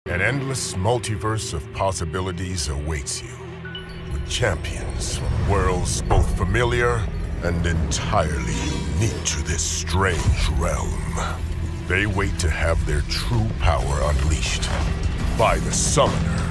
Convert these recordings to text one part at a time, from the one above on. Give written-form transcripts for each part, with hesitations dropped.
An endless multiverse of possibilities awaits you, with champions from worlds both familiar and entirely unique to this strange realm. They wait to have their true power unleashed by the Summoner.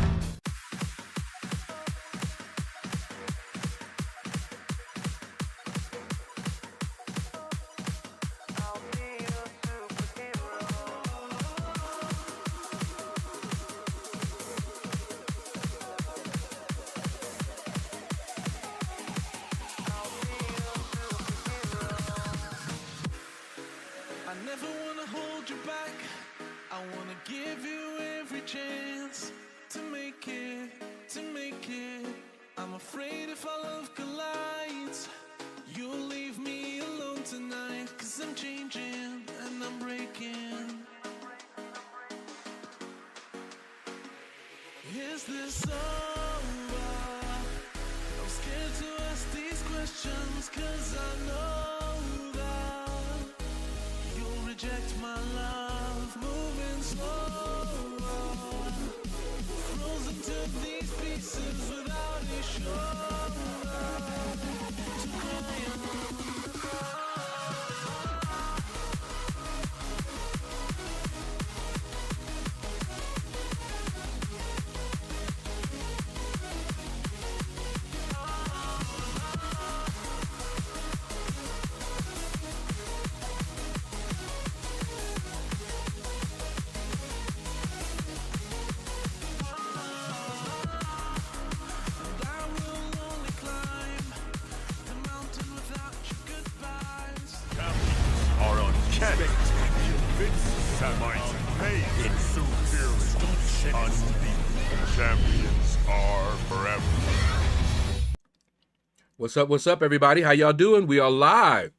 What's up, everybody? How y'all doing? We are live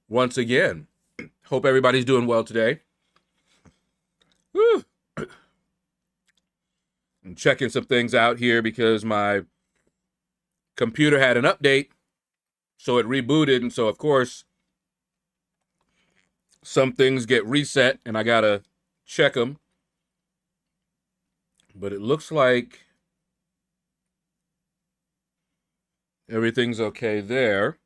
once again. Hope everybody's doing well today. Woo. I'm checking some things out here because my computer had an update, so it rebooted, and so, of course, some things get reset, and I gotta check them. But it looks like everything's okay there.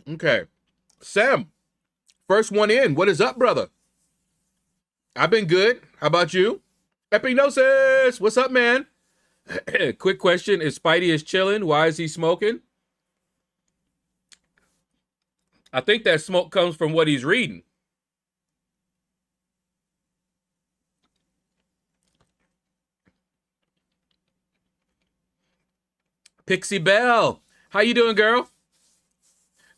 Okay. Sam, first one in. What is up, brother? I've been good. How about you? Epinosis, what's up, man? Quick question. Is Spidey is chilling? Why is he smoking? I think that smoke comes from what he's reading. Pixie Bell, how you doing, girl?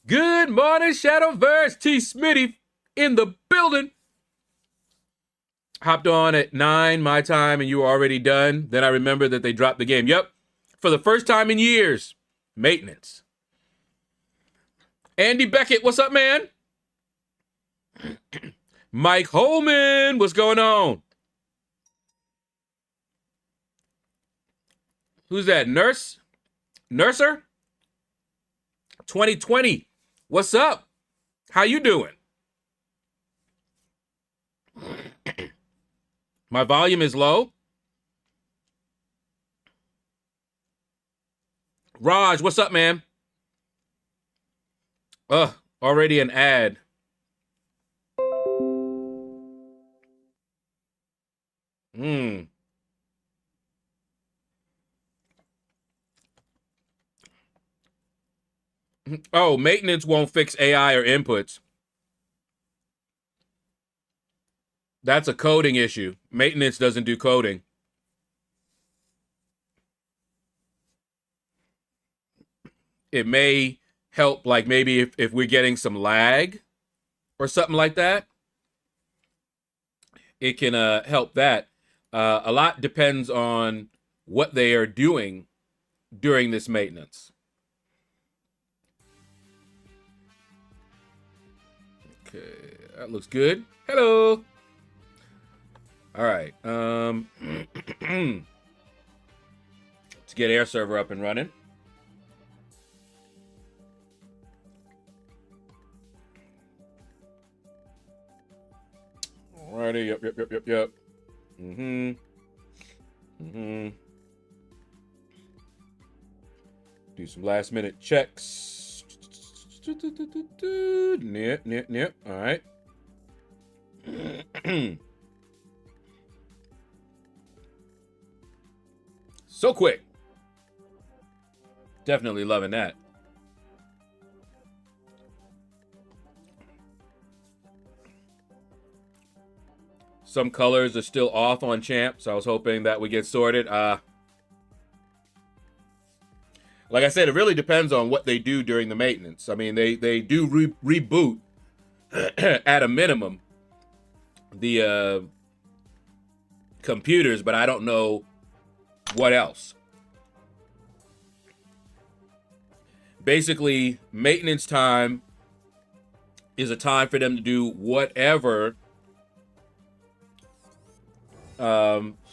Good morning, Shadowverse. T. Smitty in the building. Hopped on at 9 my time and you were already done. Then I remembered that they dropped the game. Yep, for the first time in years. Maintenance. Andy Beckett, what's up, man? Mike Holman, what's going on? Who's that, Nurser? 2020. What's up? How you doing? My volume is low. Raj, what's up, man? Already an ad. Oh, maintenance won't fix AI or inputs. That's a coding issue. Maintenance doesn't do coding. It may help, like maybe if we're getting some lag or something like that, it can help that. A lot depends on what they are doing during this maintenance. Okay, that looks good. Hello. All right. Let's get Air Server up and running. Alrighty, yep. Do some last minute checks. Nip. All right. So quick. Definitely loving that. Some colors are still off on Champ, so I was hoping that would get sorted. Like I said, it really depends on what they do during the maintenance. I mean, they do reboot at a minimum the computers, but I don't know what else. Basically, maintenance time is a time for them to do whatever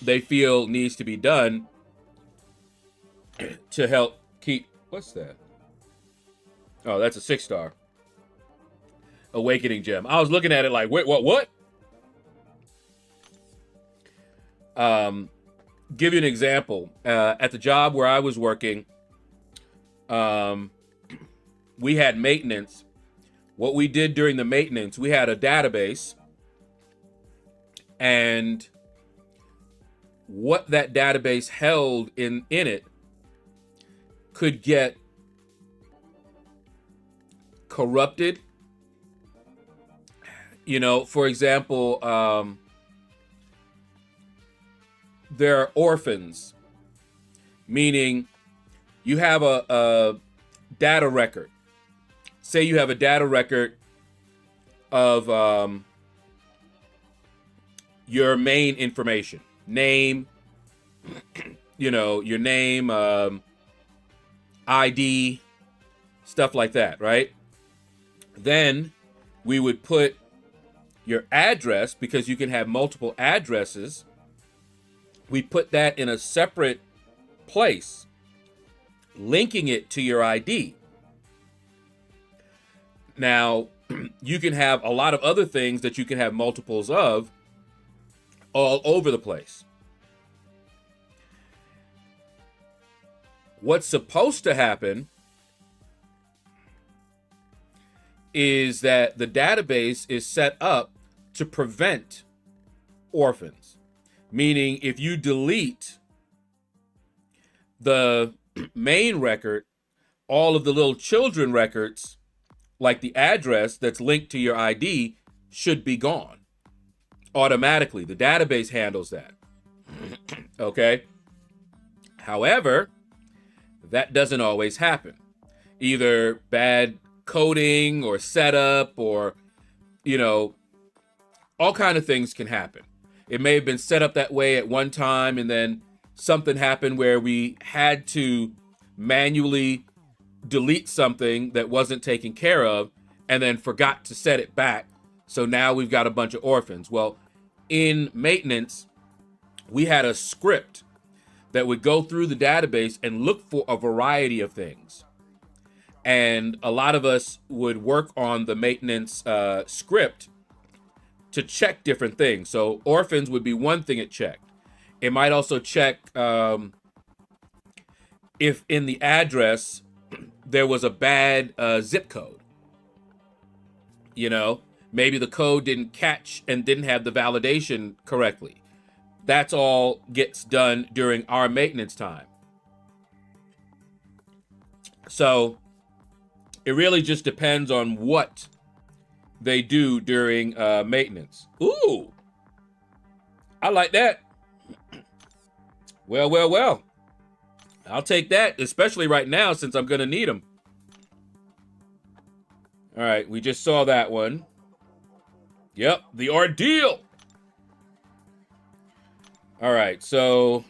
they feel needs to be done to help keep. What's that? Oh, that's a 6-star awakening gem. I was looking at it like, wait, what? Give you an example. At the job where I was working, we had maintenance. What we did during the maintenance, we had a database, and what that database held in it could get corrupted. You know, for example, there are orphans, meaning you have a data record. Say you have a data record of your main information. Name, you know, your name, ID, stuff like that, right? Then we would put your address, because you can have multiple addresses. We put that in a separate place, linking it to your ID. Now, you can have a lot of other things that you can have multiples of all over the place. What's supposed to happen is that the database is set up to prevent orphans. Meaning, if you delete the main record, all of the little children records, like the address that's linked to your ID, should be gone automatically. The database handles that. Okay? However, that doesn't always happen. Either bad coding or setup, or, you know, all kind of things can happen. It may have been set up that way at one time, and then something happened where we had to manually delete something that wasn't taken care of, and then forgot to set it back. So now we've got a bunch of orphans. Well, in maintenance, we had a script that would go through the database and look for a variety of things. And a lot of us would work on the maintenance script to check different things. So orphans would be one thing it checked. It might also check if in the address there was a bad zip code. You know, maybe the code didn't catch and didn't have the validation correctly. That's all gets done during our maintenance time. So it really just depends on what they do during maintenance. Ooh, I like that. Well. I'll take that, especially right now since I'm going to need them. All right, we just saw that one. Yep, the ordeal. All right, so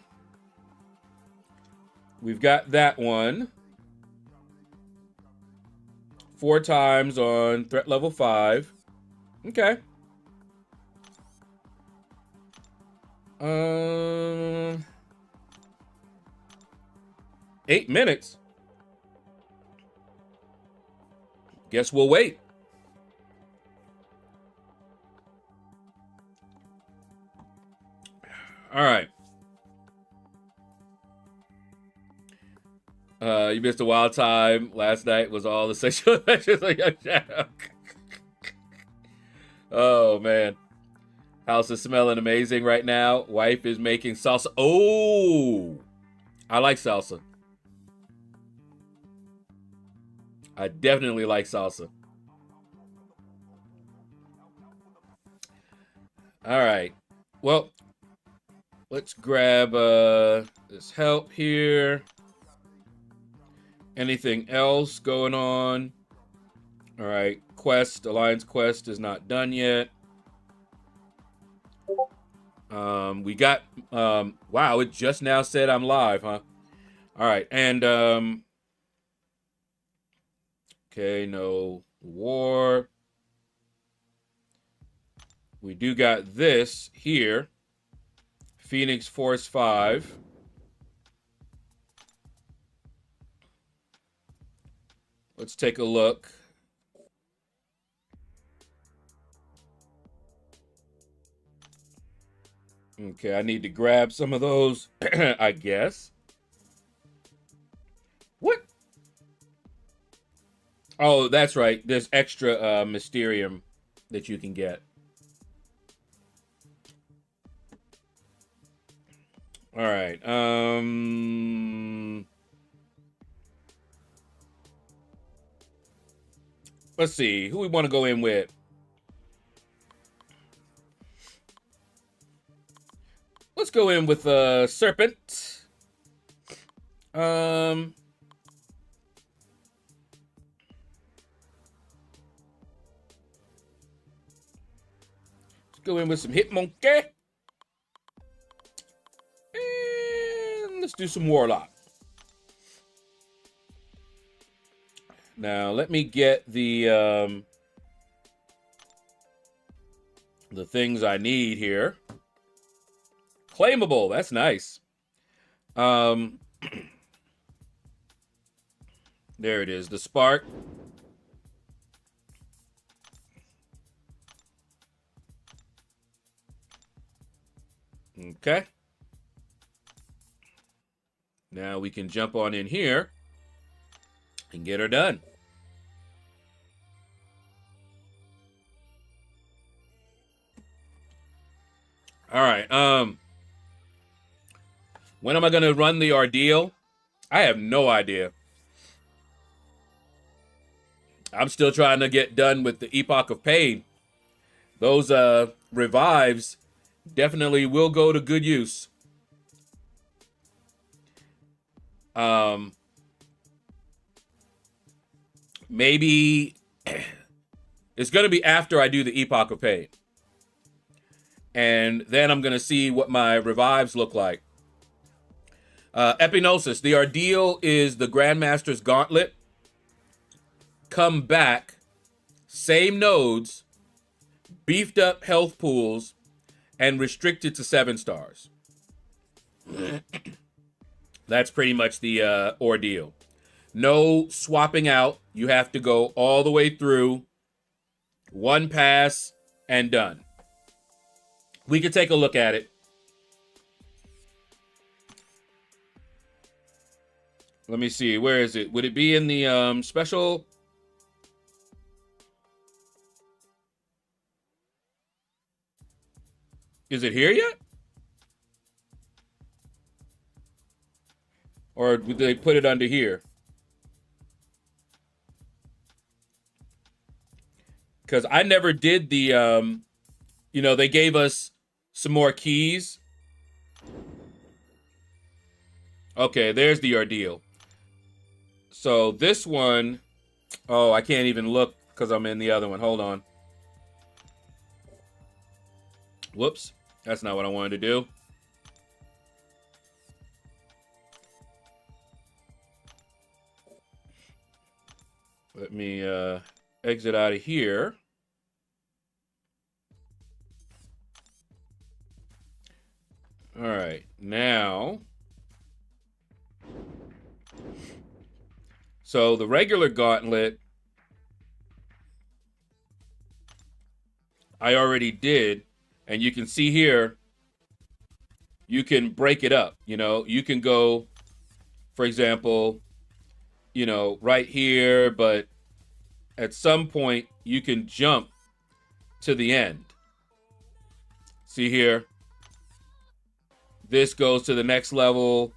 we've got that one. 4 times on threat level 5. Okay. 8 minutes. Guess we'll wait. All right. You missed a wild time. Last night was all the sexual adventures of Young Shadow. Oh, man. House is smelling amazing right now. Wife is making salsa. Oh, I like salsa. I definitely like salsa. All right. Well, let's grab this help here. Anything else going on? All right. Quest, Alliance quest is not done yet. We got, wow, it just now said I'm live, huh? All right. And, okay, no war. We do got this here. Phoenix Force 5. Let's take a look. Okay, I need to grab some of those, I guess. What? Oh, that's right. There's extra Mysterium that you can get. All right. Let's see. Who we want to go in with? Let's go in with Serpent. Let's go in with some Hitmonkey. And let's do some Warlock. Now, let me get the things I need here. Claimable, that's nice. There it is, the Spark. Okay. Now we can jump on in here and get her done. All right. When am I going to run the ordeal? I have no idea. I'm still trying to get done with the Epoch of Pain. Those revives definitely will go to good use. Maybe it's going to be after I do the Epoch of Pain. And then I'm going to see what my revives look like. Epinosis, the ordeal is the Grandmaster's Gauntlet. Come back, same nodes, beefed up health pools, and restricted to 7 stars. That's pretty much the ordeal. No swapping out. You have to go all the way through, one pass, and done. We could take a look at it. Let me see. Where is it? Would it be in the special? Is it here yet? Or would they put it under here? Because I never did the, you know, they gave us some more keys. Okay, there's the ordeal. So this one, oh, I can't even look because I'm in the other one. Hold on. Whoops, that's not what I wanted to do. Let me exit out of here. All right, now. So the regular gauntlet, I already did. And you can see here, you can break it up. You know, you can go, for example, you know, right here, but at some point you can jump to the end. See here? This goes to the next level.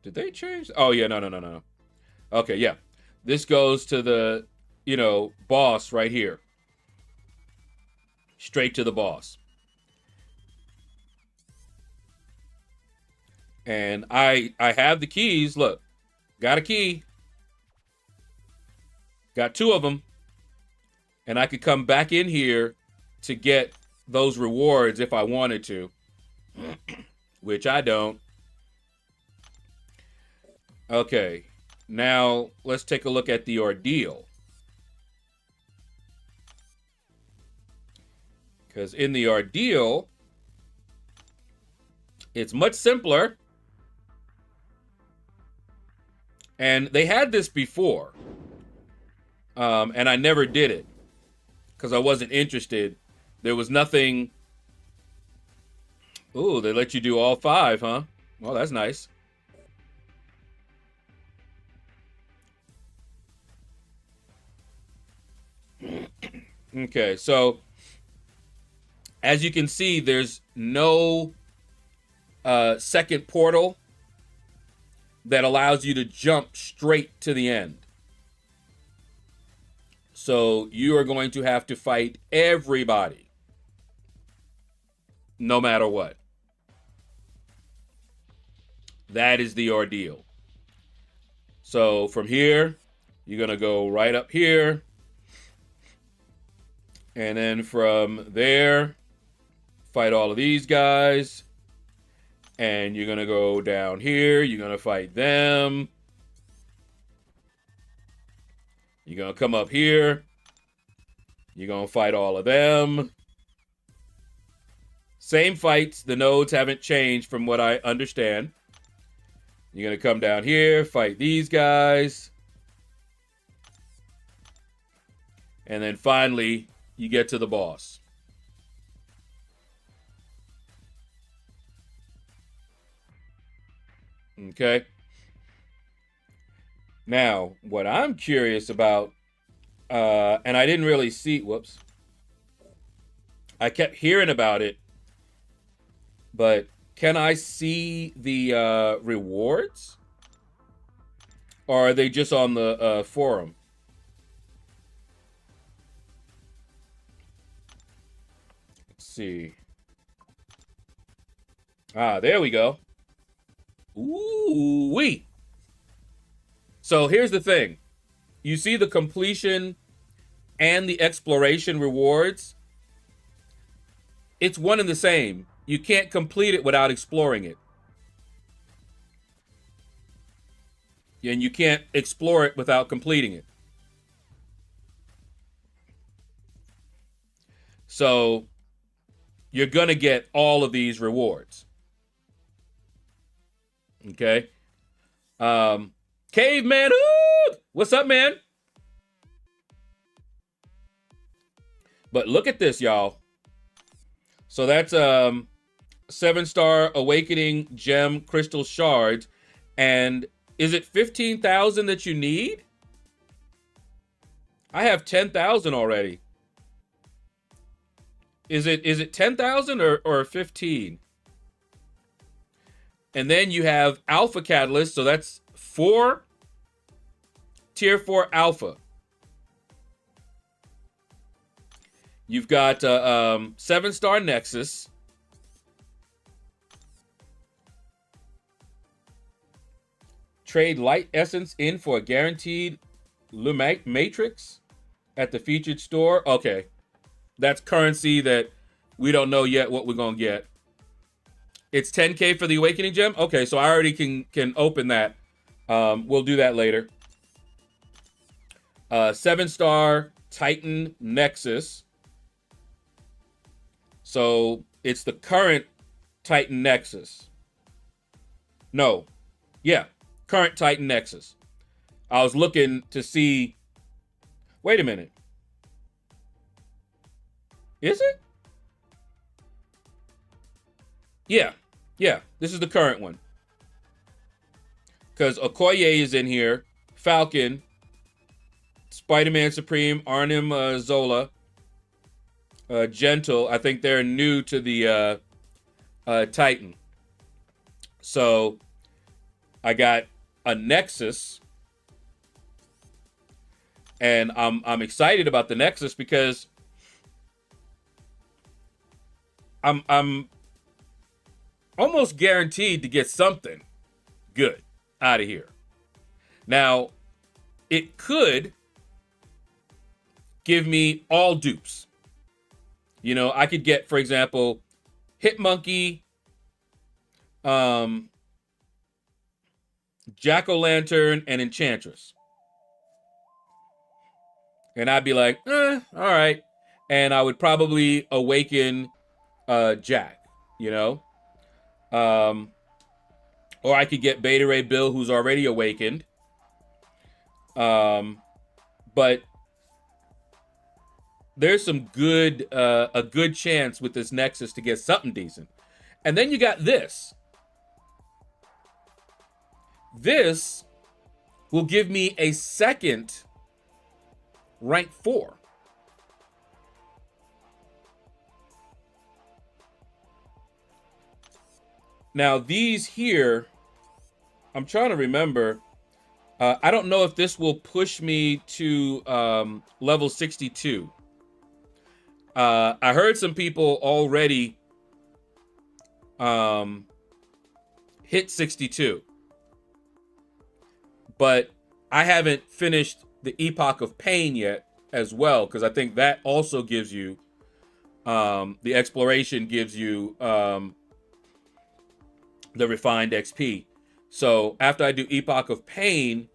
Did they change? Oh, yeah, no. Okay, yeah. This goes to the, you know, boss right here. Straight to the boss. And I have the keys. Look, got a key. Got 2 of them. And I could come back in here to get those rewards if I wanted to. Which I don't. Okay, now let's take a look at the ordeal. Because in the ordeal, it's much simpler. And they had this before. And I never did it. Because I wasn't interested. There was nothing. Ooh, they let you do all 5, huh? Well, that's nice. Okay, so as you can see, there's no second portal that allows you to jump straight to the end. So you are going to have to fight everybody, no matter what. That is the ordeal. So from here, you're going to go right up here. And then from there, fight all of these guys. And you're going to go down here. You're going to fight them. You're going to come up here. You're going to fight all of them. Same fights. The nodes haven't changed from what I understand. You're going to come down here, fight these guys. And then finally, you get to the boss. Okay. Now, what I'm curious about, and I didn't really see, whoops. I kept hearing about it, but can I see the rewards? Or are they just on the forum? See. Ah, there we go. Ooh-wee. So here's the thing. You see the completion and the exploration rewards? It's one and the same. You can't complete it without exploring it. And you can't explore it without completing it. So you're going to get all of these rewards. Okay. Caveman, ooh! What's up, man? But look at this, y'all. So that's 7-star awakening gem crystal shards. And is it 15,000 that you need? I have 10,000 already. Is it 10,000 or 15? And then you have alpha catalyst, so that's 4 tier 4 alpha. You've got 7-star nexus. Trade light essence in for a guaranteed matrix at the featured store. Okay. That's currency that we don't know yet what we're going to get. It's 10K for the awakening gem. Okay, so I already can open that. We'll do that later. 7-star Titan Nexus. So it's the current Titan Nexus. No. Yeah, current Titan Nexus. I was looking to see. Wait a minute. Is it? Yeah. Yeah. This is the current one. Because Okoye is in here. Falcon. Spider-Man Supreme. Arnim Zola. Gentle. I think they're new to the Titan. So I got a Nexus. And I'm excited about the Nexus because I'm almost guaranteed to get something good out of here. Now, it could give me all dupes. You know, I could get, for example, Hitmonkey, Jack-O-Lantern, and Enchantress. And I'd be like, all right. And I would probably awaken Jack, you know? Or I could get Beta Ray Bill, who's already awakened. But there's some good, a good chance with this Nexus to get something decent. And then you got this. This will give me a second rank 4. Now these here, I'm trying to remember. I don't know if this will push me to level 62. I heard some people already hit 62. But I haven't finished the Epoch of Pain yet as well, because I think that also gives you, the exploration gives you the refined XP. So after I do Epoch of Pain,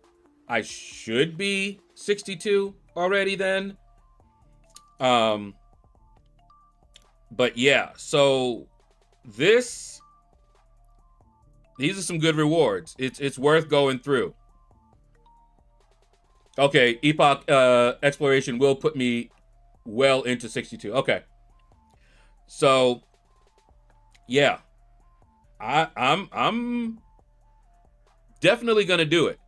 I should be 62 already then. But yeah, so these are some good rewards. It's worth going through. Okay, Epoch exploration will put me well into 62. Okay. So yeah. I'm definitely gonna do it.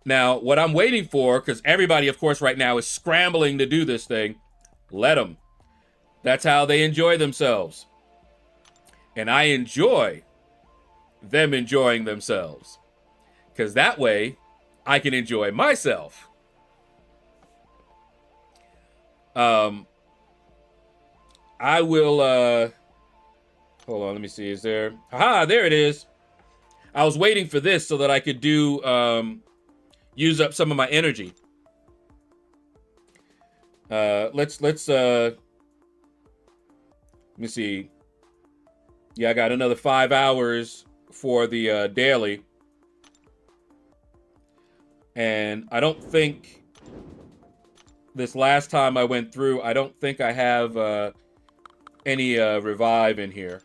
Now, what I'm waiting for, because everybody, of course, right now is scrambling to do this thing, let them. That's how they enjoy themselves. And I enjoy them enjoying themselves. Because that way, I can enjoy myself. I will, hold on, let me see, is there, aha, there it is. I was waiting for this so that I could do, use up some of my energy. Let's, let me see. Yeah, I got another 5 hours for the, daily. And I don't think this last time I went through, I don't think I have, any, revive in here.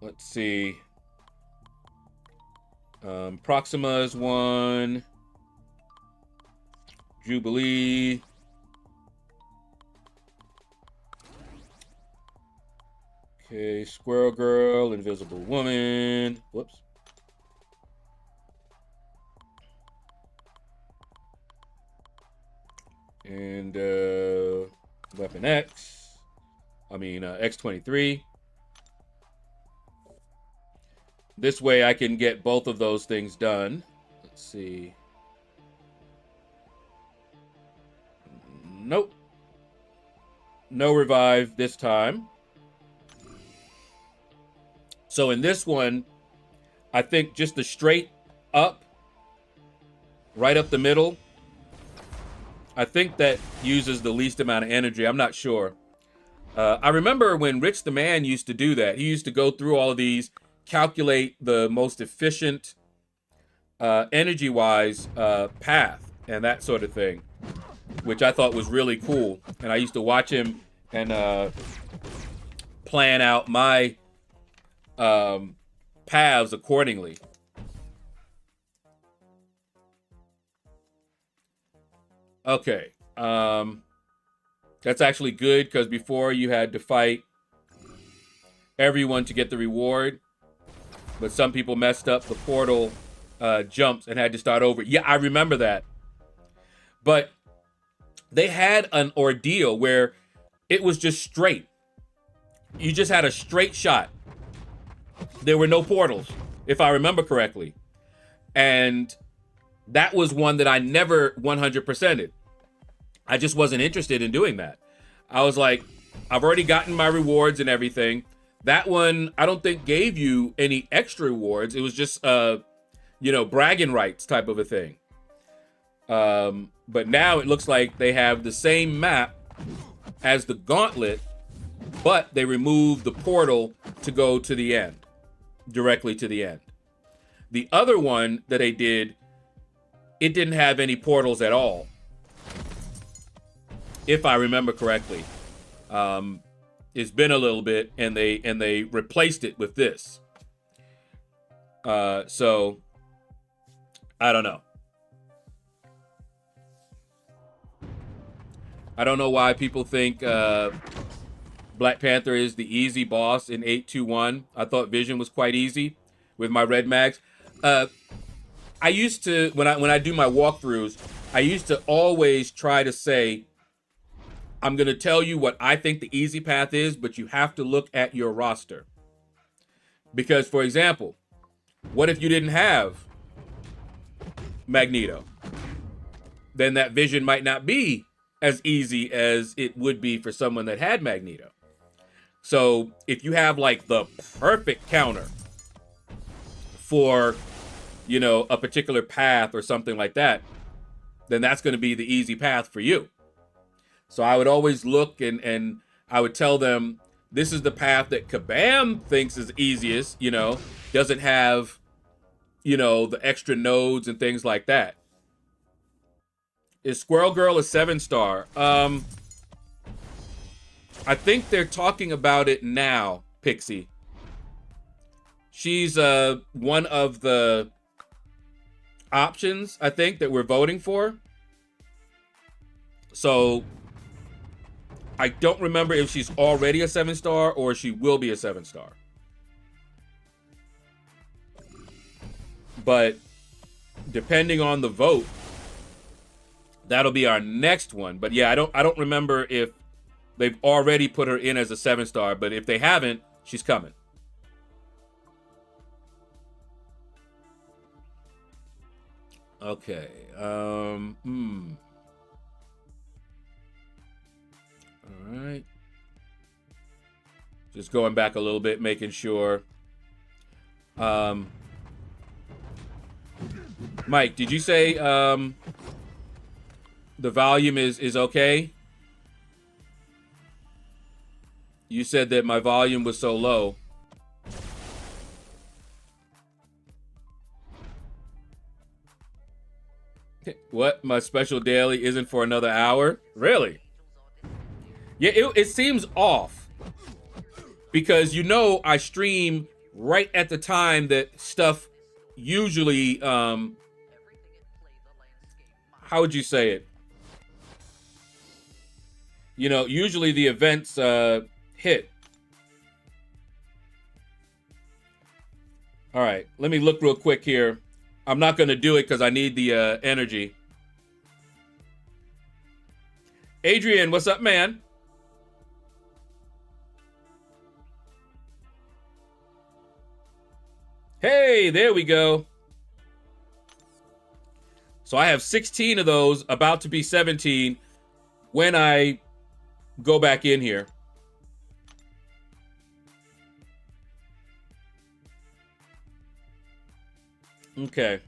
Let's see. Proxima is 1. Jubilee. Okay, Squirrel Girl, Invisible Woman. Whoops. And Weapon X. I mean, X23. This way I can get both of those things done. Let's see. Nope. No revive this time. So in this one, I think just the straight up, right up the middle, I think that uses the least amount of energy. I'm not sure. I remember when Rich the Man used to do that. He used to go through all of these, calculate the most efficient, energy-wise, path and that sort of thing, which I thought was really cool. And I used to watch him and plan out my paths accordingly. Okay, That's actually good because before you had to fight everyone to get the reward, but some people messed up the portal jumps and had to start over. Yeah, I remember that. But they had an ordeal where it was just straight. You just had a straight shot. There were no portals, if I remember correctly. And that was one that I never 100%ed. I just wasn't interested in doing that. I was like, I've already gotten my rewards and everything. That one, I don't think gave you any extra rewards. It was just, bragging rights type of a thing. But now it looks like they have the same map as the Gauntlet, but they removed the portal to go to the end, directly to the end. The other one that they did, it didn't have any portals at all, if I remember correctly. It's been a little bit, and they replaced it with this. So I don't know. I don't know why people think Black Panther is the easy boss in 821. I thought Vision was quite easy with my red mags. I used to, when I do my walkthroughs, I used to always try to say, I'm going to tell you what I think the easy path is, but you have to look at your roster. Because, for example, what if you didn't have Magneto? Then that Vision might not be as easy as it would be for someone that had Magneto. So if you have like the perfect counter for, a particular path or something like that, then that's going to be the easy path for you. So I would always look and I would tell them, this is the path that Kabam thinks is easiest, doesn't have, the extra nodes and things like that. Is Squirrel Girl a 7-star? I think they're talking about it now, Pixie. She's one of the options, I think, that we're voting for. So I don't remember if she's already a 7-star or she will be a 7-star. But depending on the vote, that'll be our next one. But yeah, I don't remember if they've already put her in as a 7-star, but if they haven't, she's coming. Okay. All right. Just going back a little bit, making sure. Mike, did you say the volume is okay? You said that my volume was so low. What? My special daily isn't for another hour? Really? Yeah, it seems off. Because I stream right at the time that stuff usually, how would you say it? Usually the events hit. All right, let me look real quick here. I'm not going to do it because I need the energy. Adrian, what's up, man? Hey, there we go. So I have 16 of those, about to be 17 when I go back in here. Okay.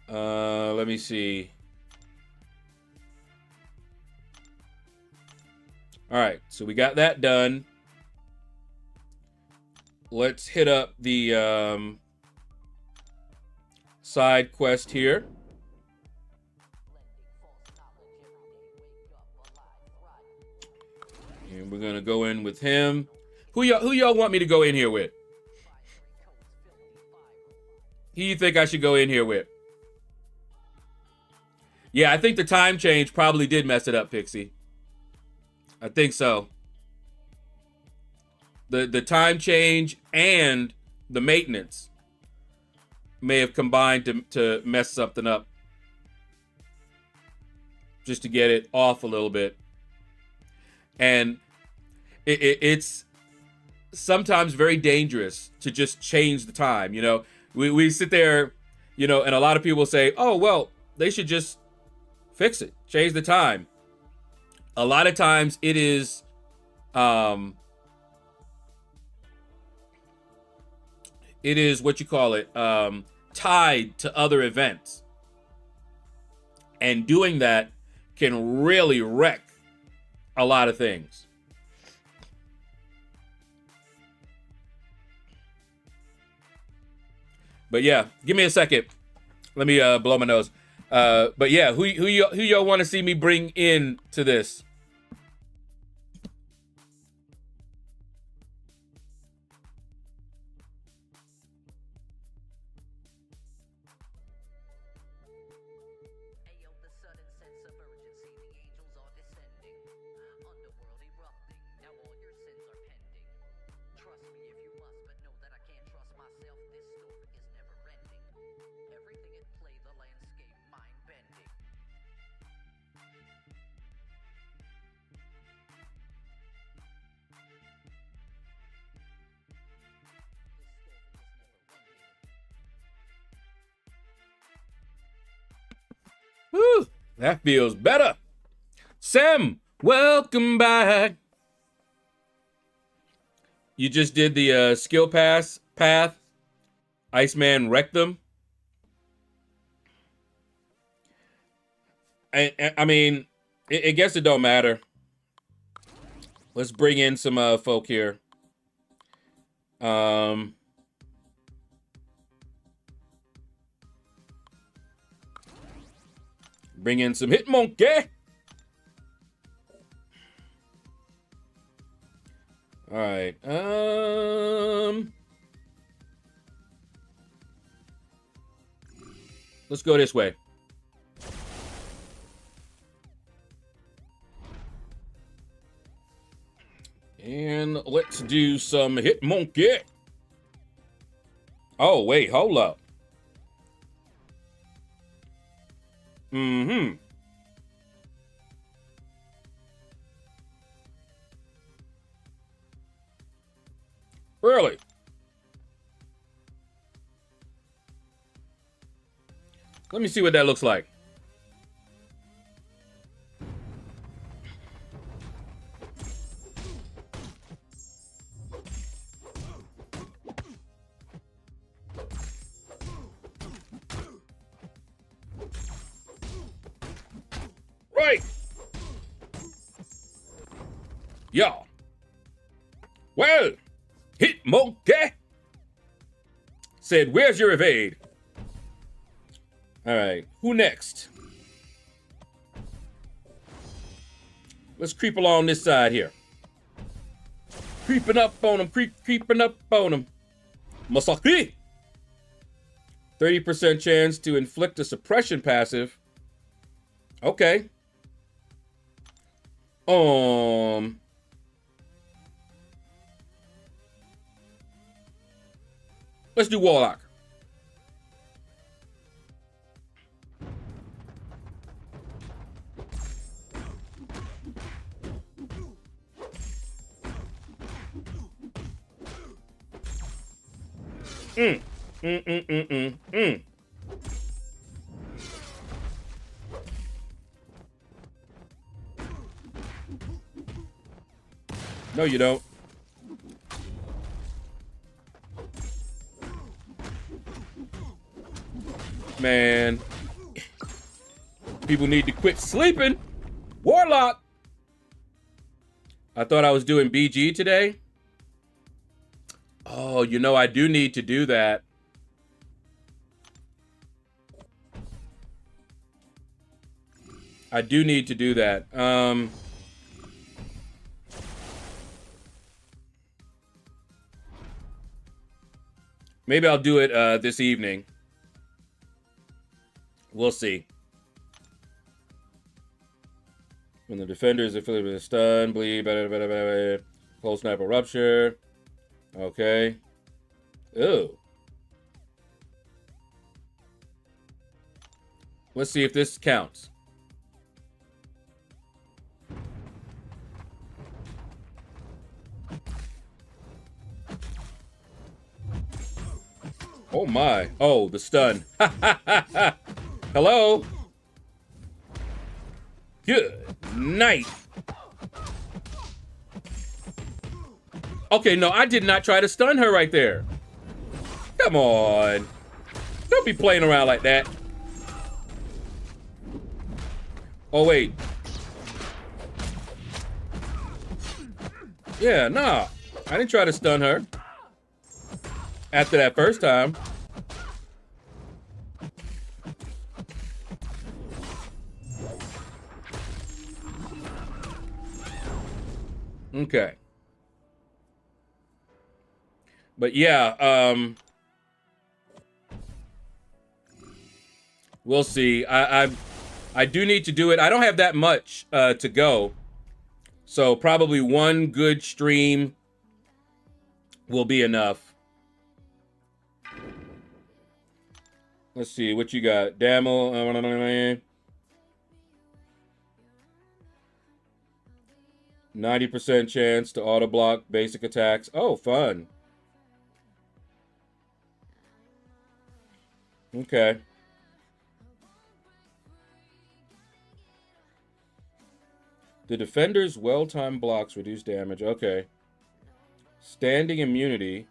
Let me see. All right, so we got that done. Let's hit up the side quest here. And we're gonna go in with him. Who y'all want me to go in here with? Who you think I should go in here with? Yeah, I think the time change probably did mess it up, Pixie. I think so. The time change and the maintenance may have combined to mess something up. Just to get it off a little bit. And it's sometimes very dangerous to just change the time. You know, we sit there, you know, and a lot of people say, oh, well, they should just fix it, change the time. A lot of times it is, what you call it, tied to other events. And doing that can really wreck a lot of things. But yeah, give me a second. Let me blow my nose. But yeah, who y'all want to see me bring in to this? Whew, that feels better. Sam, welcome back. You just did the skill path. Iceman wrecked them. I mean, I guess it don't matter. Let's bring in some folk here. Bring in some Hitmonkey. All right. Let's go this way. And let's do some Hitmonkey. Oh, wait, hold up. Mm-hmm. Really? Let me see what that looks like. Right. Yeah. Well, Hitmonkey said, where's your evade? All right, who next? Let's creep along this side here. Creeping up on him, creeping up on him. Masaki. 30% chance to inflict a suppression passive. Okay. Let's do Warlock. No, you don't. Man. People need to quit sleeping. Warlock. I thought I was doing BG today. Oh, you know, I do need to do that. I do need to do that. Maybe I'll do it this evening. We'll see. When the defender is affiliated with a stun, bleed, cold sniper rupture. Okay. Ew. Let's see if this counts. Oh my. Oh, the stun. Hello. Good night. Okay, no, I did not try to stun her right there. Come on. Don't be playing around like that. Oh, wait. Yeah, nah. I didn't try to stun her. After that first time. Okay. But yeah, we'll see. I do need to do it. I don't have that much to go. So probably one good stream will be enough. Let's see what you got. Damel. 90% chance to auto block basic attacks. Oh, fun. Okay. The defender's well-timed blocks reduce damage. Okay. Standing immunity.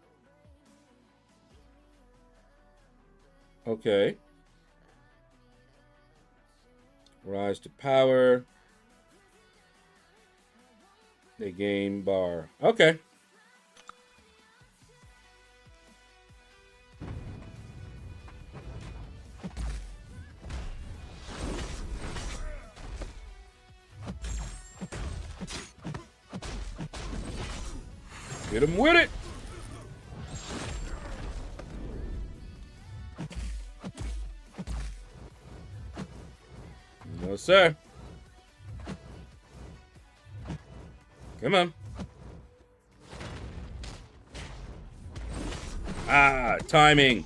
Okay. Rise to power. They gain bar. Okay. Get him with it. No, sir. Come on. Ah, timing.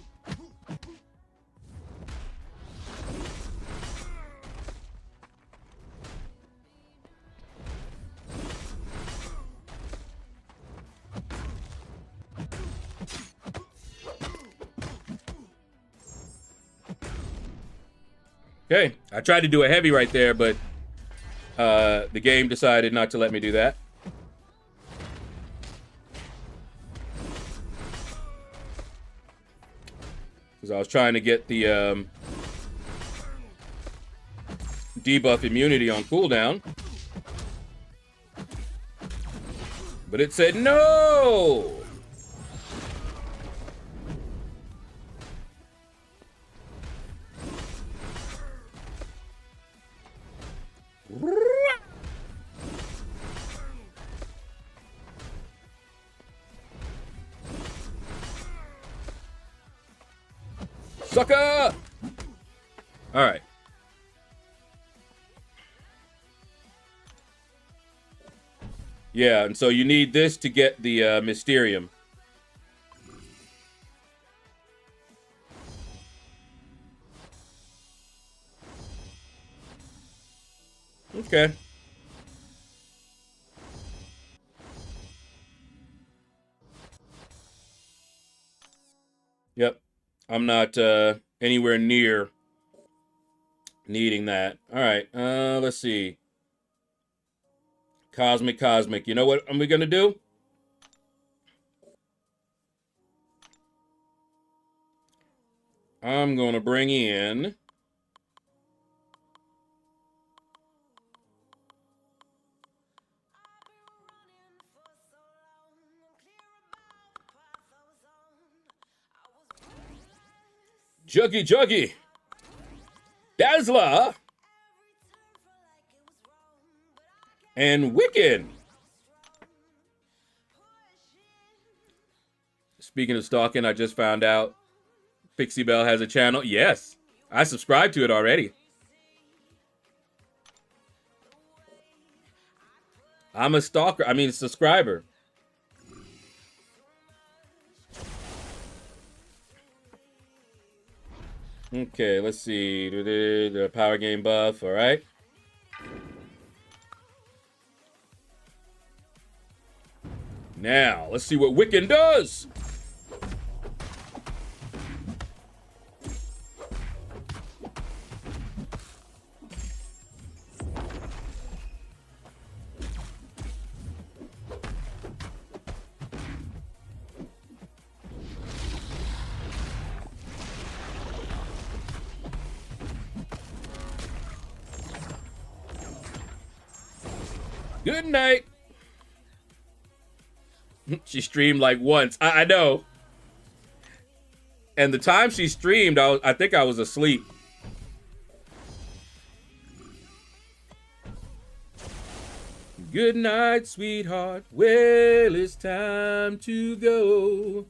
Okay, I tried to do a heavy right there, but the game decided not to let me do that. Because I was trying to get the debuff immunity on cooldown. But it said no! Sucker! All right. Yeah, and so you need this to get the Mysterium. Okay. Yep. I'm not anywhere near needing that. All right. Let's see. Cosmic. You know what are we going to do? I'm going to bring in... Juggy. Dazzler. And Wiccan. Speaking of stalking, I just found out Pixie Belle has a channel. Yes, I subscribed to it already. I'm a stalker. I mean, a subscriber. Okay, let's see. The power game buff, all right. Now, let's see what Wiccan does. Good night. She streamed like once. I know. And the time she streamed, I think I was asleep. Good night, sweetheart. Well, it's time to go.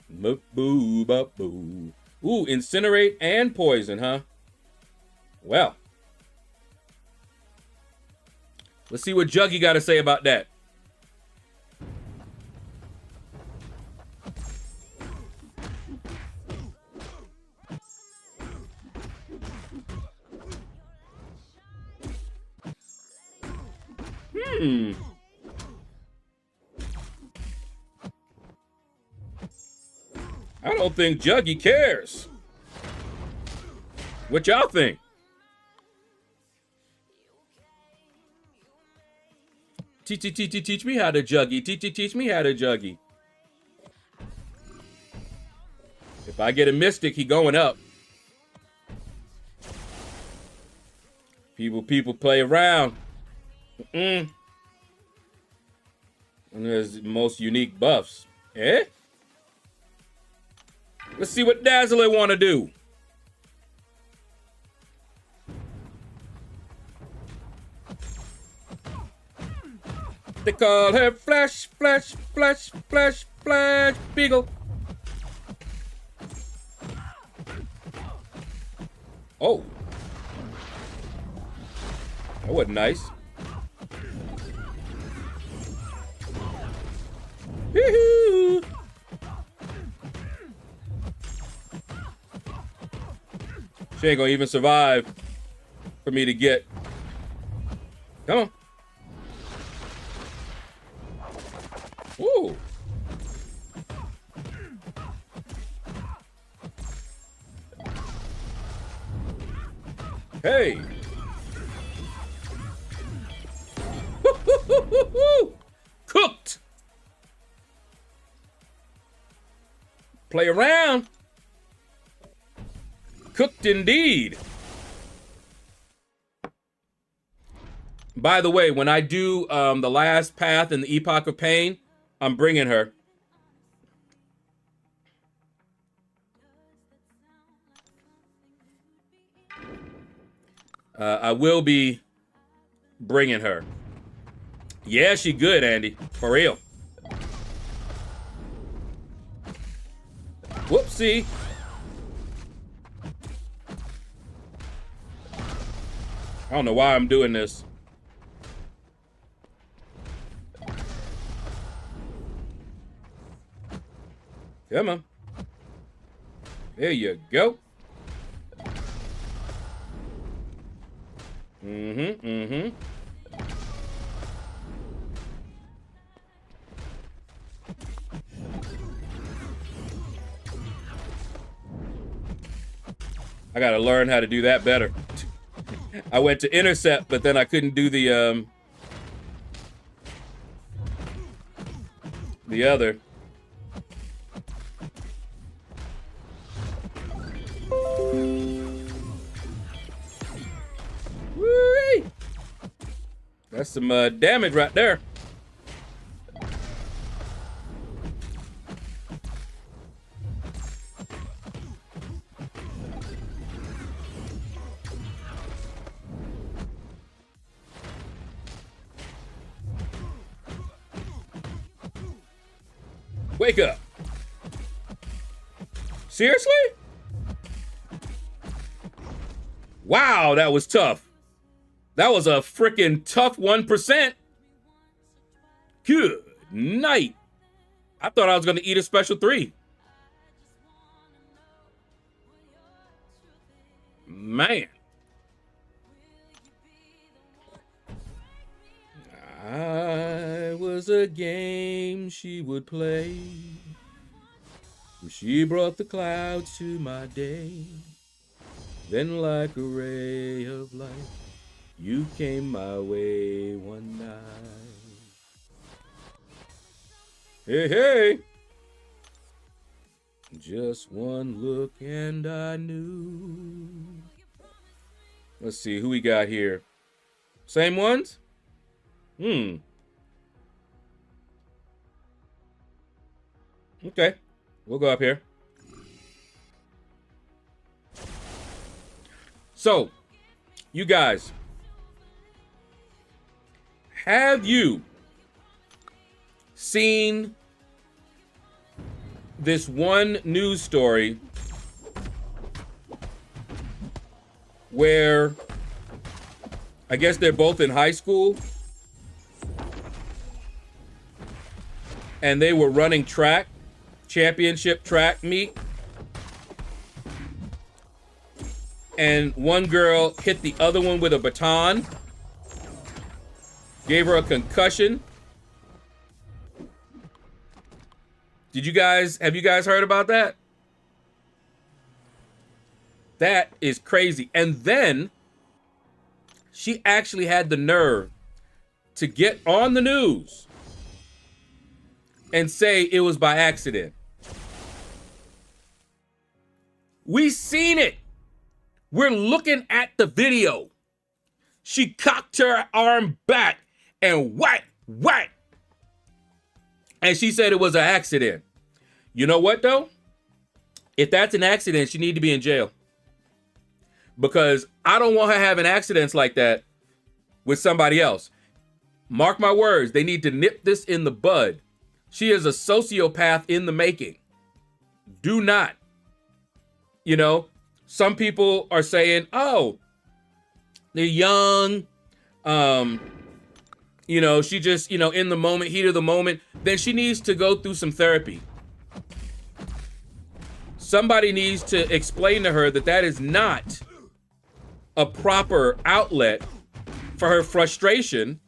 Boo, boo. Ooh, incinerate and poison, huh? Well. Let's see what Juggy got to say about that. I don't think Juggy cares. What y'all think? Teach me how to Juggy. Teach me how to Juggy. If I get a Mystic, he going up. People play around. And there's the most unique buffs. Eh? Let's see what Dazzler want to do. They call her Flash, Beagle. Oh. That wasn't nice. Woohoo! She ain't gonna even survive for me to get. Come on. Ooh. Hey. Cooked. Play around. Cooked indeed. By the way, when I do the last path in the Epoch of Pain, I'm bringing her. I will be bringing her. Yeah, she good, Andy. For real. Whoopsie. I don't know why I'm doing this. Come on. There you go. I gotta learn how to do that better. I went to intercept, but then I couldn't do the other. Whee! That's some damage right there. Wake up. Seriously? Wow, that was tough. That was a freaking tough 1%. Good night. I thought I was going to eat a special 3. Man. I was a game she would play. She brought the clouds to my day. Then like a ray of light, you came my way one night. Hey, hey. Just one look and I knew. Let's see who we got here. Same ones? Okay, we'll go up here. So, you guys, have you seen this one news story where I guess they're both in high school and they were running track, championship track meet, and one girl hit the other one with a baton, gave her a concussion. Have you guys heard about that? That is crazy. And then she actually had the nerve to get on the news and say it was by accident. We seen it. We're looking at the video. She cocked her arm back and whack, whack. And she said it was an accident. You know what, though? If that's an accident, she need to be in jail. Because I don't want her having accidents like that with somebody else. Mark my words, they need to nip this in the bud. She is a sociopath in the making. Do not. You know, some people are saying, oh, they're young. You know, she just, in the moment, heat of the moment, then she needs to go through some therapy. Somebody needs to explain to her that that is not a proper outlet for her frustration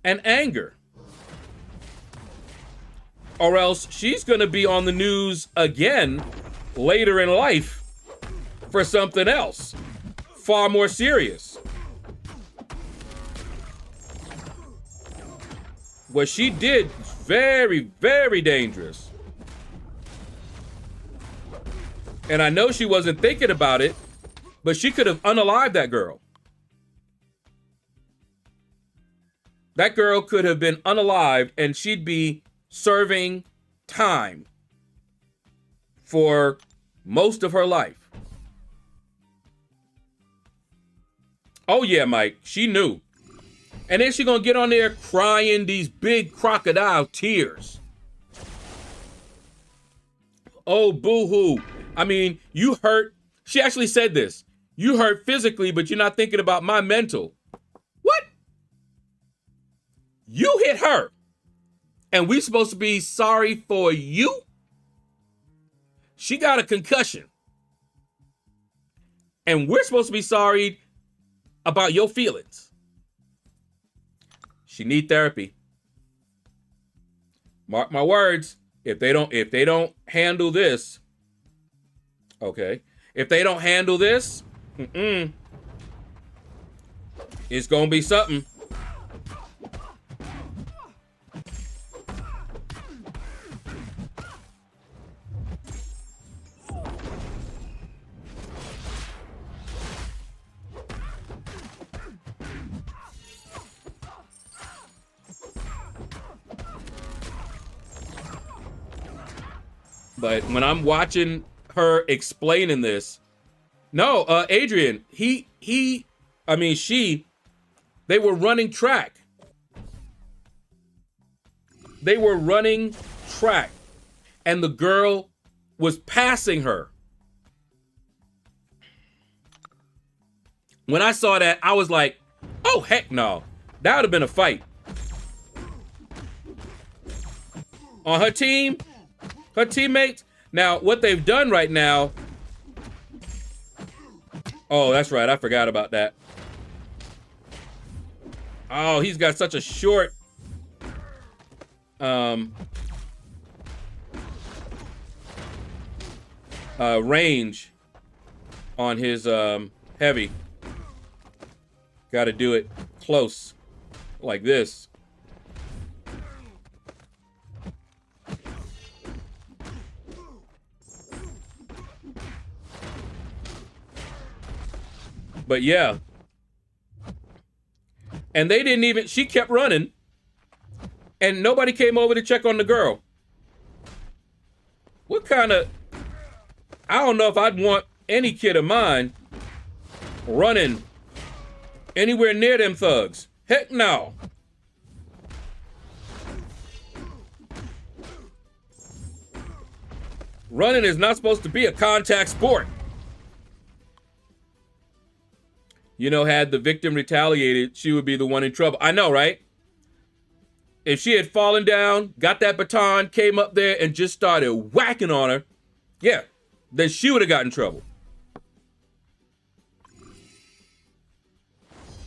and anger. Or else she's going to be on the news again later in life for something else, far more serious. What she did is very, very dangerous. And I know she wasn't thinking about it, but she could have unalived that girl. That girl could have been unalived and she'd be serving time for most of her life. Oh yeah, Mike, she knew. And then she gonna get on there crying these big crocodile tears. Oh, boo-hoo. I mean, you hurt. She actually said this. You hurt physically, but you're not thinking about my mental. What? You hit her. And we supposed to be sorry for you? She got a concussion. And we're supposed to be sorry about your feelings. She need therapy. Mark my words. If they don't handle this, okay. If they don't handle this, it's gonna be something. But when I'm watching her explaining this, no, Adrian, they were running track. They were running track. And the girl was passing her. When I saw that, I was like, oh, heck no. That would have been a fight. on her team, her teammates. Now, what they've done right now. Oh, that's right. I forgot about that. Oh, he's got such a short range on his heavy. Got to do it close like this. But yeah. And they didn't even, she kept running and nobody came over to check on the girl. What kind of, I don't know if I'd want any kid of mine running anywhere near them thugs. Heck no. Running is not supposed to be a contact sport. You know, had the victim retaliated, she would be the one in trouble. I know, right? If she had fallen down, got that baton, came up there and just started whacking on her, yeah, then she would have gotten in trouble.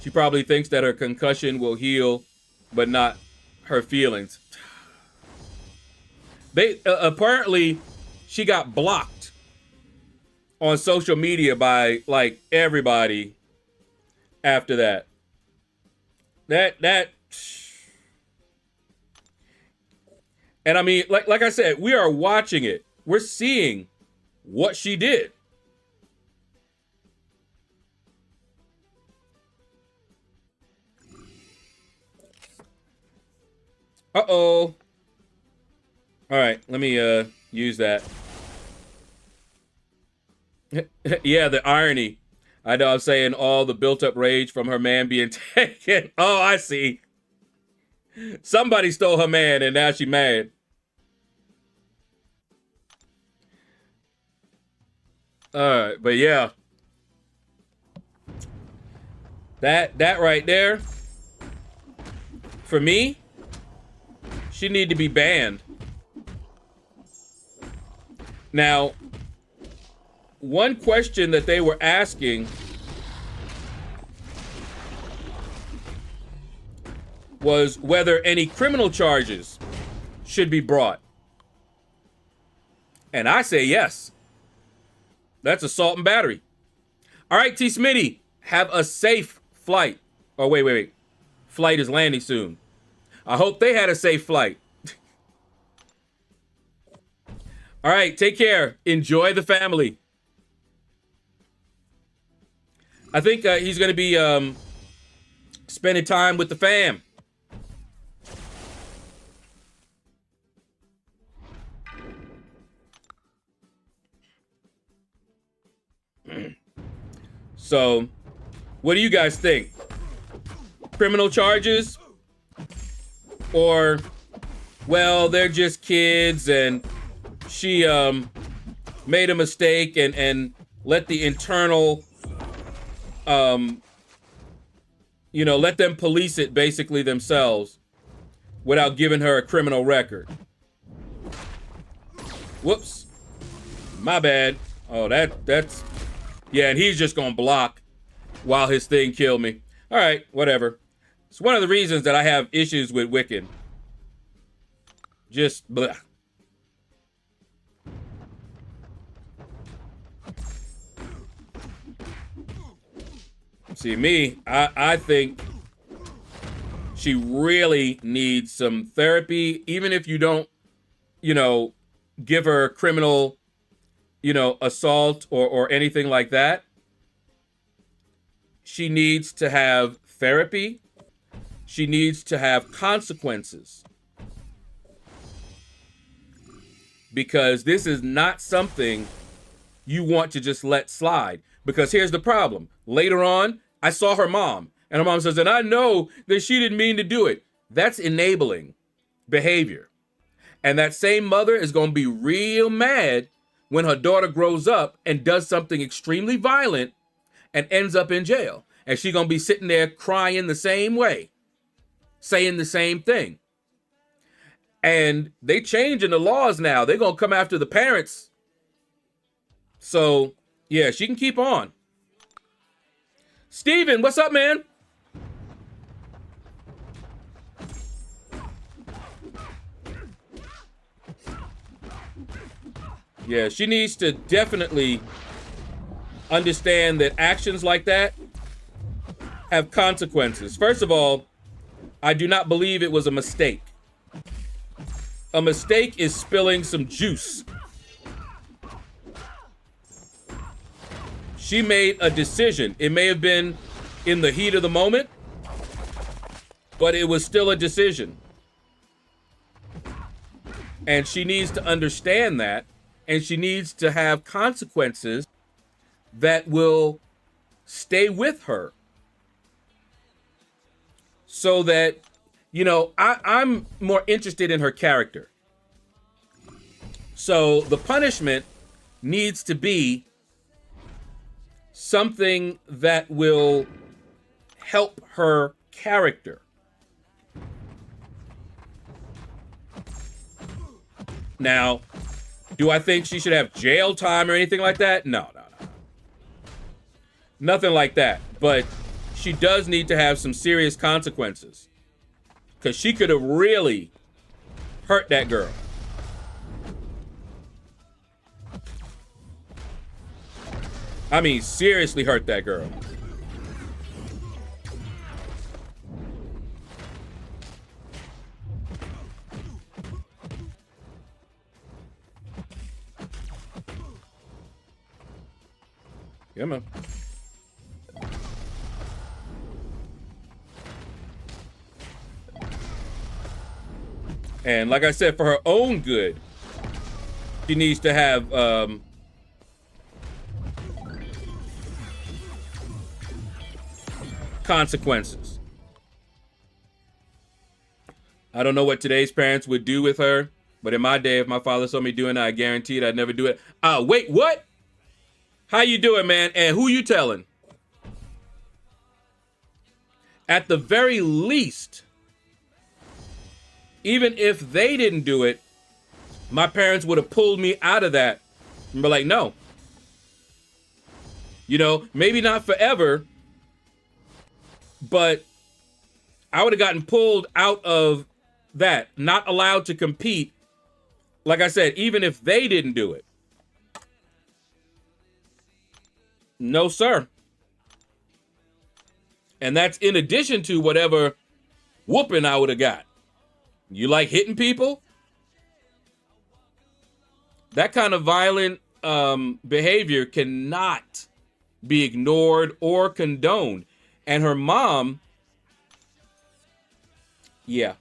She probably thinks that her concussion will heal, but not her feelings. They apparently she got blocked on social media by like everybody after that. And I mean, like I said, we are watching it. We're seeing what she did. Uh-oh. All right, let me use that. Yeah, the irony. I know I'm saying all the built-up rage from her man being taken. Oh, I see. Somebody stole her man and now she's mad. All right, but yeah. That right there, for me, she need to be banned. Now, one question that they were asking was whether any criminal charges should be brought. And I say yes. That's assault and battery. All right, T. Smitty, have a safe flight. Oh, wait. Flight is landing soon. I hope they had a safe flight. All right, take care. Enjoy the family. I think he's going to be spending time with the fam. So, what do you guys think? Criminal charges? Or, well, they're just kids and she made a mistake and let the internal, let them police it basically themselves without giving her a criminal record. Whoops. My bad. Oh, that's... Yeah, and he's just gonna block while his thing killed me. All right, whatever. It's one of the reasons that I have issues with Wiccan. Just blah. See, me, I think she really needs some therapy, even if you don't, give her criminal, assault or anything like that. She needs to have therapy. She needs to have consequences. Because this is not something you want to just let slide. Because here's the problem. Later on, I saw her mom. And her mom says, and I know that she didn't mean to do it. That's enabling behavior. And that same mother is going to be real mad when her daughter grows up and does something extremely violent and ends up in jail. And she's going to be sitting there crying the same way, saying the same thing. And they changing the laws now. They're going to come after the parents. So, yeah, she can keep on. Steven, what's up, man? Yeah, she needs to definitely understand that actions like that have consequences. First of all, I do not believe it was a mistake. A mistake is spilling some juice. She made a decision. It may have been in the heat of the moment, but it was still a decision. And she needs to understand that, and she needs to have consequences that will stay with her. So that, you know, I'm more interested in her character. So the punishment needs to be something that will help her character. Now, do I think she should have jail time or anything like that? No. Nothing like that. But she does need to have some serious consequences. Because she could have really hurt that girl. I mean, seriously hurt that girl. Yeah, man. And like I said, for her own good, she needs to have consequences. I don't know what today's parents would do with her, but in my day, if my father saw me doing it, I guaranteed I'd never do it. Wait, what? How you doing, man? And who you telling? At the very least, even if they didn't do it, my parents would have pulled me out of that and be like, no. You know, maybe not forever, but I would have gotten pulled out of that, not allowed to compete. Like I said, even if they didn't do it. No, sir. And that's in addition to whatever whooping I would have got. You like hitting people? That kind of violent behavior cannot be ignored or condoned. And her mom, yeah.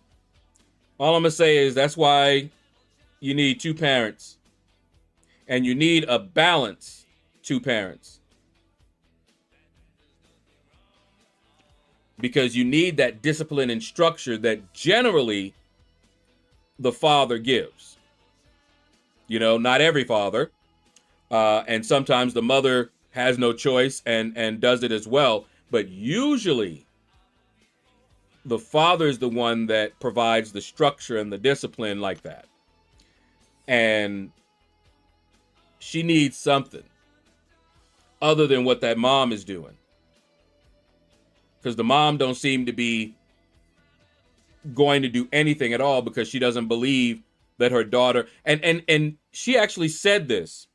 All I'm going to say is that's why you need two parents. And you need a balanced two parents. Because you need that discipline and structure that generally the father gives. You know, not every father. And sometimes the mother has no choice and does it as well. But usually the father is the one that provides the structure and the discipline like that. And she needs something other than what that mom is doing. Because the mom don't seem to be going to do anything at all because she doesn't believe that her daughter... And she actually said this.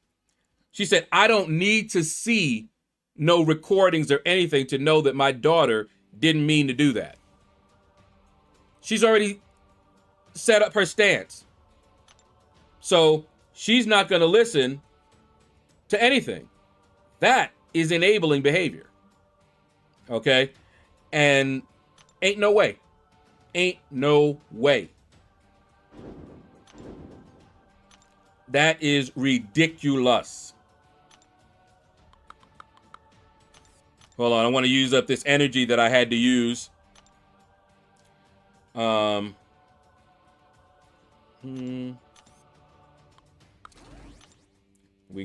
She said, I don't need to see no recordings or anything to know that my daughter didn't mean to do that. She's already set up her stance. So she's not going to listen to anything. That is enabling behavior. Okay? And ain't no way. Ain't no way. That is ridiculous. Hold on, I want to use up this energy that I had to use. We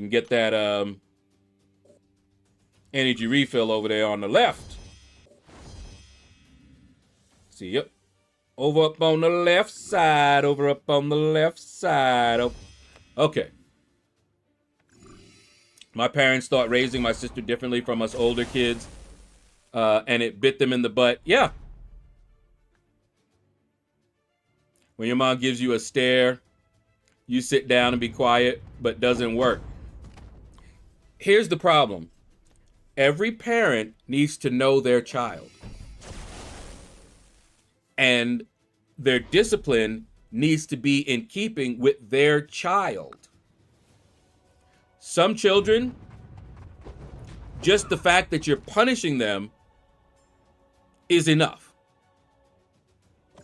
can get that energy refill over there on the left. See, yep. Over up on the left side. Over up on the left side. Okay. My parents thought raising my sister differently from us older kids. And it bit them in the butt. Yeah. When your mom gives you a stare, you sit down and be quiet, but doesn't work. Here's the problem. Every parent needs to know their child. And their discipline needs to be in keeping with their child. Some children, just the fact that you're punishing them is enough.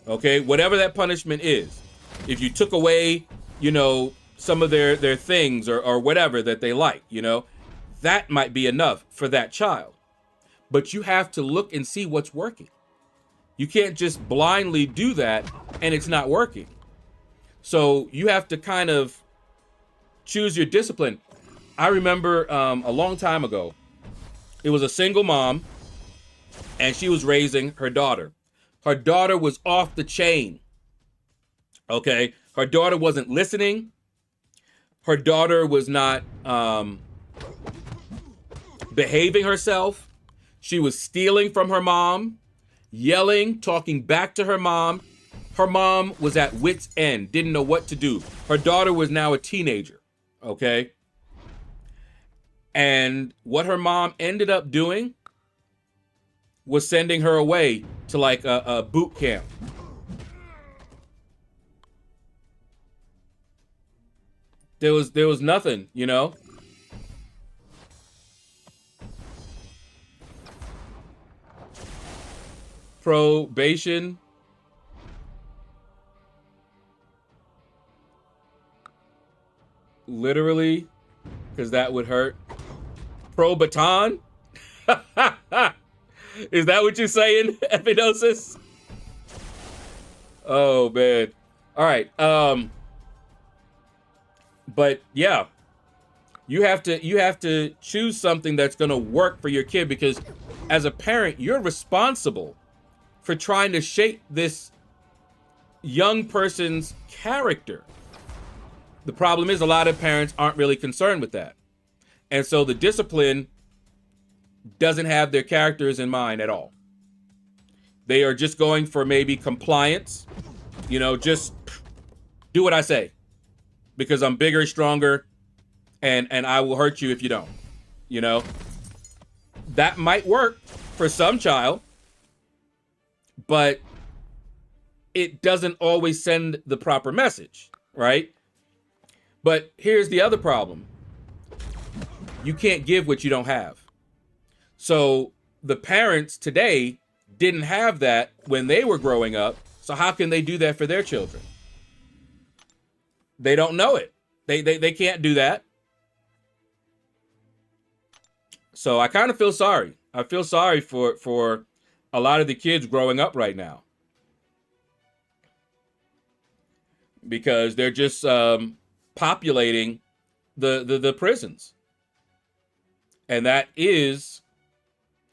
Okay, whatever that punishment is. If you took away, you know, some of their things or whatever that they like, you know, that might be enough for that child. But you have to look and see what's working. You can't just blindly do that and it's not working. So you have to kind of choose your discipline. I remember a long time ago, it was a single mom and she was raising her daughter. Her daughter was off the chain. Okay. Her daughter wasn't listening. Her daughter was not behaving herself. She was stealing from her mom, yelling, talking back to her mom. Her mom was at wit's end, didn't know what to do. Her daughter was now a teenager. Okay. And what her mom ended up doing was sending her away to like a boot camp. There was nothing, you know? Probation. Literally, because that would hurt. Pro-baton? Is that what you're saying, Epinosis? Oh, man. All right. But yeah, you have to choose something that's going to work for your kid, because as a parent, you're responsible for trying to shape this young person's character. The problem is a lot of parents aren't really concerned with that. And so the discipline doesn't have their characters in mind at all. They are just going for maybe compliance, you know, just do what I say because I'm bigger, stronger, and I will hurt you if you don't, you know. That might work for some child, but it doesn't always send the proper message, right? But here's the other problem. You can't give what you don't have. So the parents today didn't have that when they were growing up. So how can they do that for their children? They don't know it. They can't do that. So I kind of feel sorry. I feel sorry for a lot of the kids growing up right now. Because they're just populating the prisons. And that is,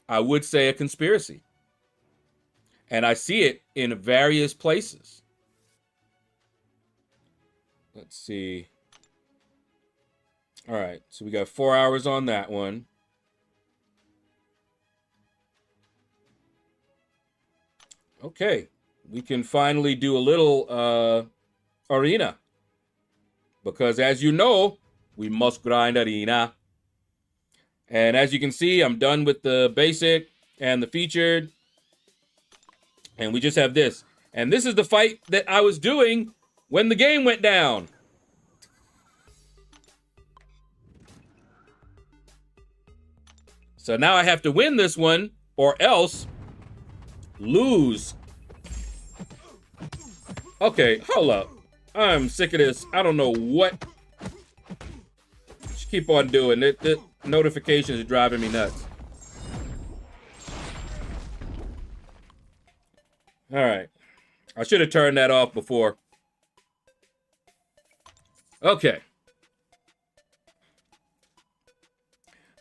I would say, a conspiracy. And I see it in various places. Let's see. All right, so we got 4 hours on that one. Okay, we can finally do a little arena. Because as you know, we must grind arena. And as you can see, I'm done with the basic and the featured. And we just have this. And this is the fight that I was doing when the game went down. So now I have to win this one or else lose. Okay, hold up. I'm sick of this. I don't know what. Just keep on doing it. The notifications are driving me nuts. All right. I should have turned that off before. Okay.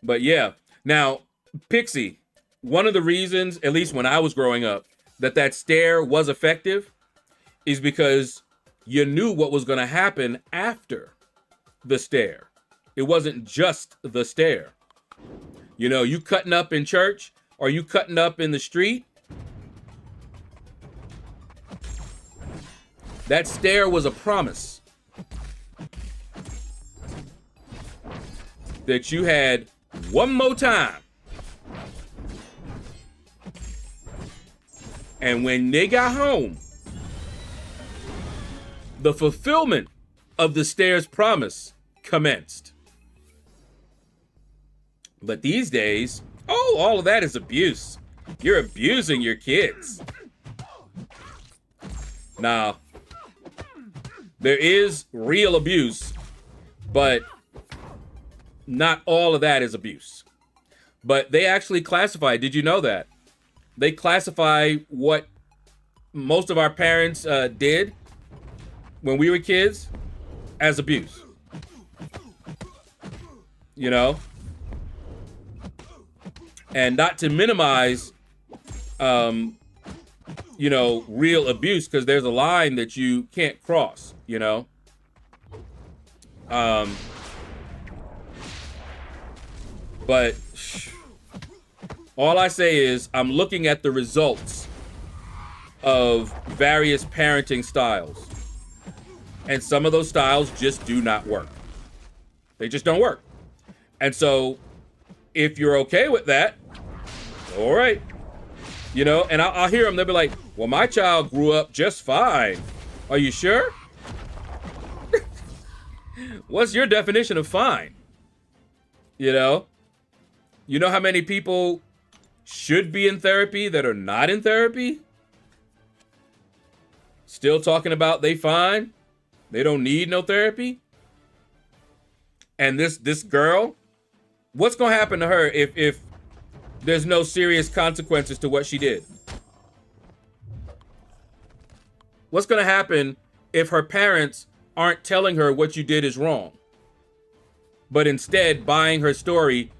But yeah. Now, Pixie, one of the reasons, at least when I was growing up, that stare was effective is because you knew what was going to happen after the stair. It wasn't just the stair. You know, you cutting up in church or you cutting up in the street, that stair was a promise that you had one more time. And when they got home, the fulfillment of the stair's promise commenced. But these days, all of that is abuse. You're abusing your kids. Now, there is real abuse, but not all of that is abuse. But they actually classify, did you know that? They classify what most of our parents did when we were kids as abuse. You know? And not to minimize, you know, real abuse, because there's a line that you can't cross, you know? But all I say is I'm looking at the results of various parenting styles. And some of those styles just do not work. They just don't work. And so if you're okay with that, all right. You know, and I'll hear them. They'll be like, well, my child grew up just fine. Are you sure? What's your definition of fine? You know how many people should be in therapy that are not in therapy? Still talking about they fine. They don't need no therapy. And this girl, what's going to happen to her if there's no serious consequences to what she did? What's going to happen if her parents aren't telling her what you did is wrong, but instead buying her story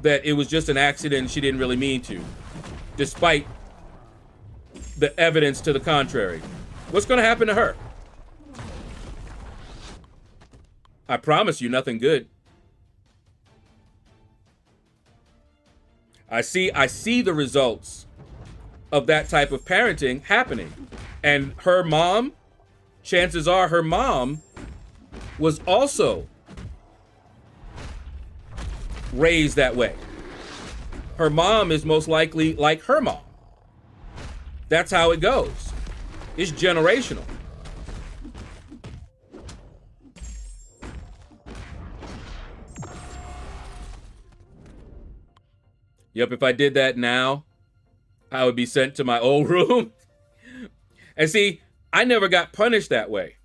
that it was just an accident and she didn't really mean to, despite the evidence to the contrary? What's going to happen to her? I promise you nothing good. I see the results of that type of parenting happening. And her mom, chances are her mom was also raised that way. Her mom is most likely like her mom. That's how it goes. It's generational. Yep, if I did that now, I would be sent to my old room. And see, I never got punished that way.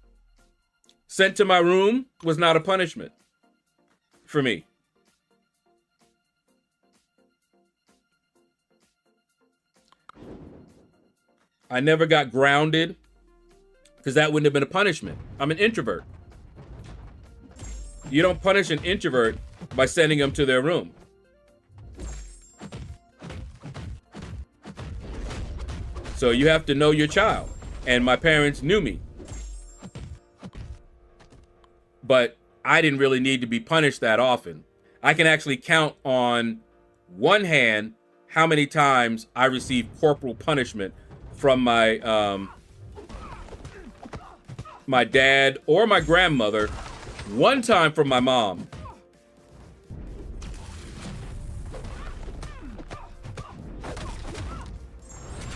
Sent to my room was not a punishment for me. I never got grounded because that wouldn't have been a punishment. I'm an introvert. You don't punish an introvert by sending them to their room. So you have to know your child. And my parents knew me. But I didn't really need to be punished that often. I can actually count on one hand how many times I received corporal punishment from my my dad or my grandmother. One time from my mom.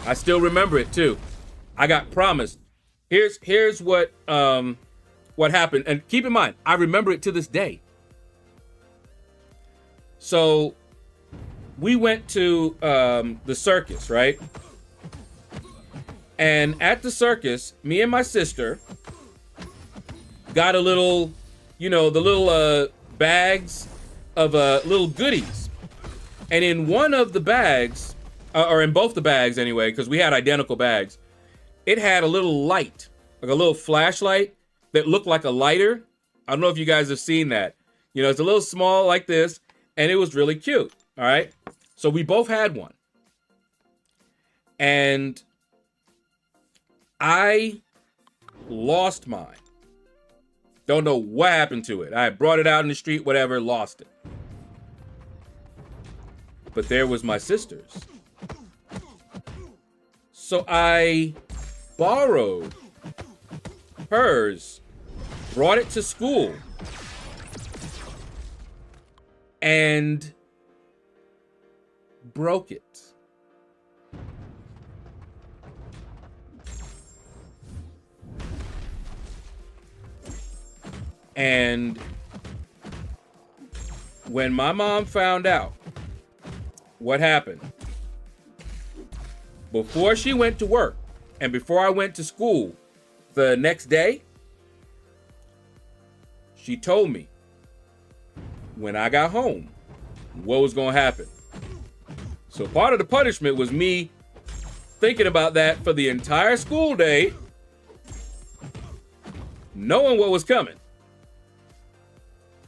I still remember it too. I got promised. Here's what happened, and keep in mind, I remember it to this day. So we went to the circus, right? And at the circus, me and my sister got a little, the little bags of little goodies. And in one of the bags, or in both the bags anyway, because we had identical bags, it had a little light, like a little flashlight that looked like a lighter. I don't know if you guys have seen that. It's a little small like this, and it was really cute, all right? So we both had one. And I lost mine. Don't know what happened to it. I brought it out in the street, whatever, lost it. But there was my sister's. So I borrowed hers, brought it to school, and broke it. And when my mom found out what happened, before she went to work and before I went to school the next day, she told me when I got home what was going to happen. So part of the punishment was me thinking about that for the entire school day, knowing what was coming.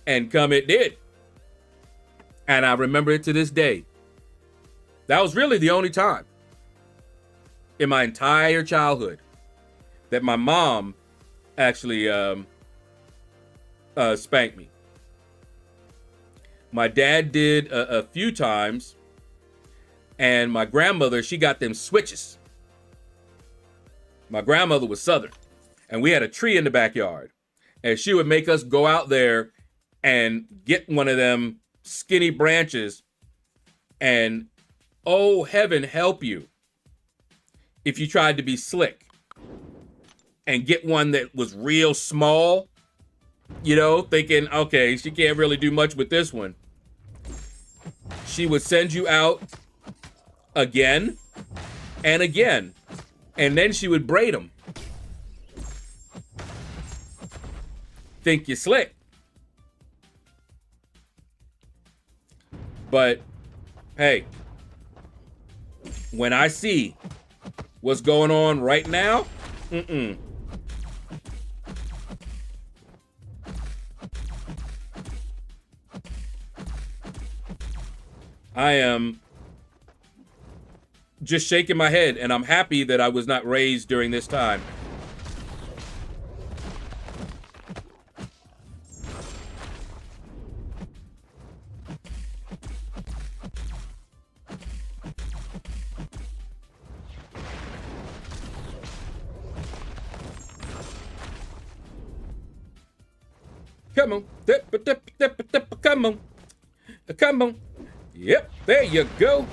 And come it did. And I remember it to this day. That was really the only time in my entire childhood that my mom actually spanked me. My dad did a few times, and my grandmother, she got them switches. My grandmother was Southern, and we had a tree in the backyard, and she would make us go out there and get one of them skinny branches, and oh, heaven help you if you tried to be slick and get one that was real small, you know, thinking, okay, she can't really do much with this one. She would send you out again and again, and then she would braid them. Think you're slick. But, hey, when I see what's going on right now, I am just shaking my head, and I'm happy that I was not raised during this time. Come on. Come on. Come on. Yep, there you go.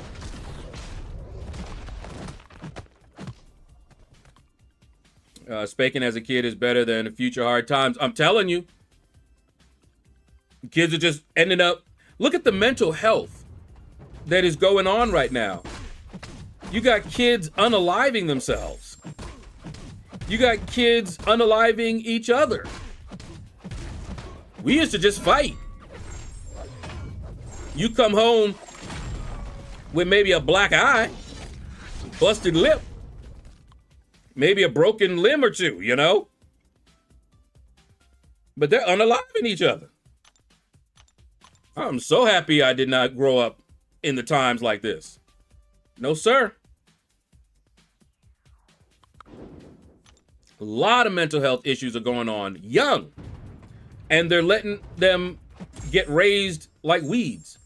Spanking as a kid is better than future hard times. I'm telling you. Kids are just ending up. Look at the mental health that is going on right now. You got kids unaliving themselves. You got kids unaliving each other. We used to just fight. You come home with maybe a black eye, busted lip, maybe a broken limb or two, you know? But they're unaliving each other. I'm so happy I did not grow up in the times like this. No, sir. A lot of mental health issues are going on young. And they're letting them get raised like weeds.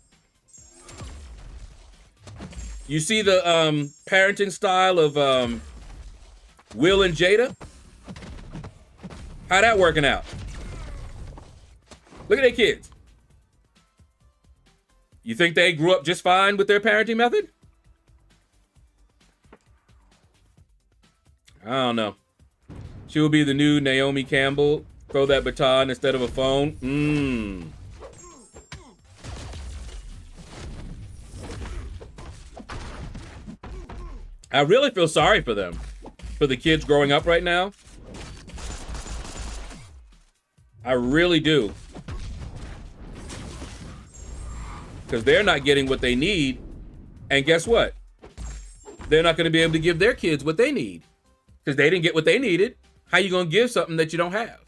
You see the parenting style of Will and Jada? How that working out? Look at their kids. You think they grew up just fine with their parenting method? I don't know. She will be the new Naomi Campbell. Throw that baton instead of a phone. I really feel sorry for them. For the kids growing up right now. I really do. Because they're not getting what they need. And guess what? They're not going to be able to give their kids what they need. Because they didn't get what they needed. How you going to give something that you don't have?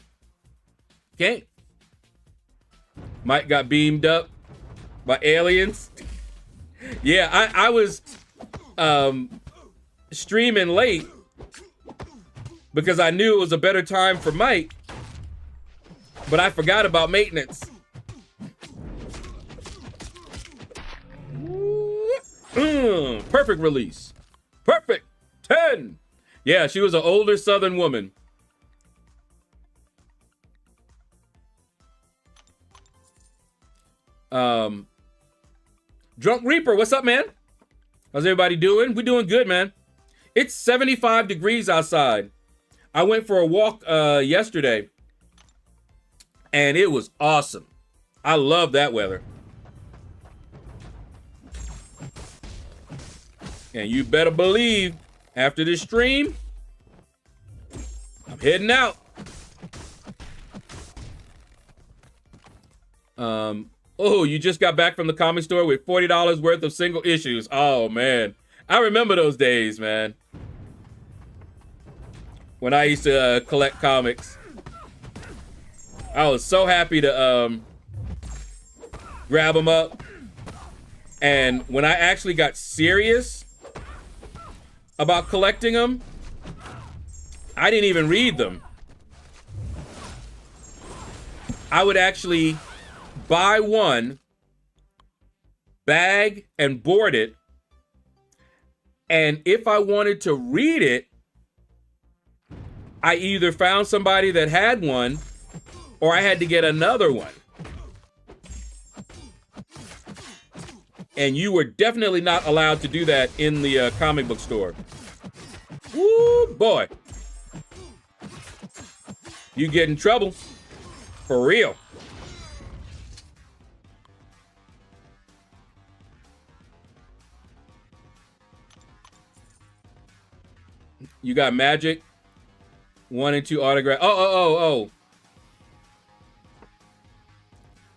Okay. Mike got beamed up by aliens. Yeah, I was streaming late because I knew it was a better time for Mike, but I forgot about maintenance. Perfect release. Perfect. 10. Yeah, she was an older Southern woman. Drunk Reaper, what's up, man? How's everybody doing? We're doing good, man. It's 75 degrees outside. I went for a walk yesterday, and it was awesome. I love that weather. And you better believe, after this stream, I'm heading out. Oh, you just got back from the comic store with $40 worth of single issues. Oh, man. I remember those days, man. When I used to collect comics. I was so happy to grab them up. And when I actually got serious about collecting them, I didn't even read them. I would actually buy one, bag and board it, and if I wanted to read it, I either found somebody that had one or I had to get another one. And you were definitely not allowed to do that in the comic book store. Woo, boy. You get in trouble. For real. You got Magic 1 and 2 autograph. Oh.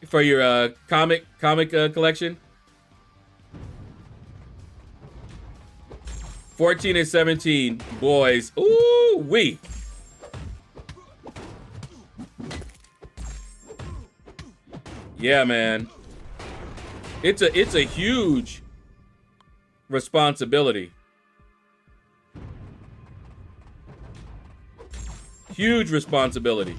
For your comic collection. 14 and 17 boys. Ooh wee. Yeah, man. It's a huge responsibility. Huge responsibility.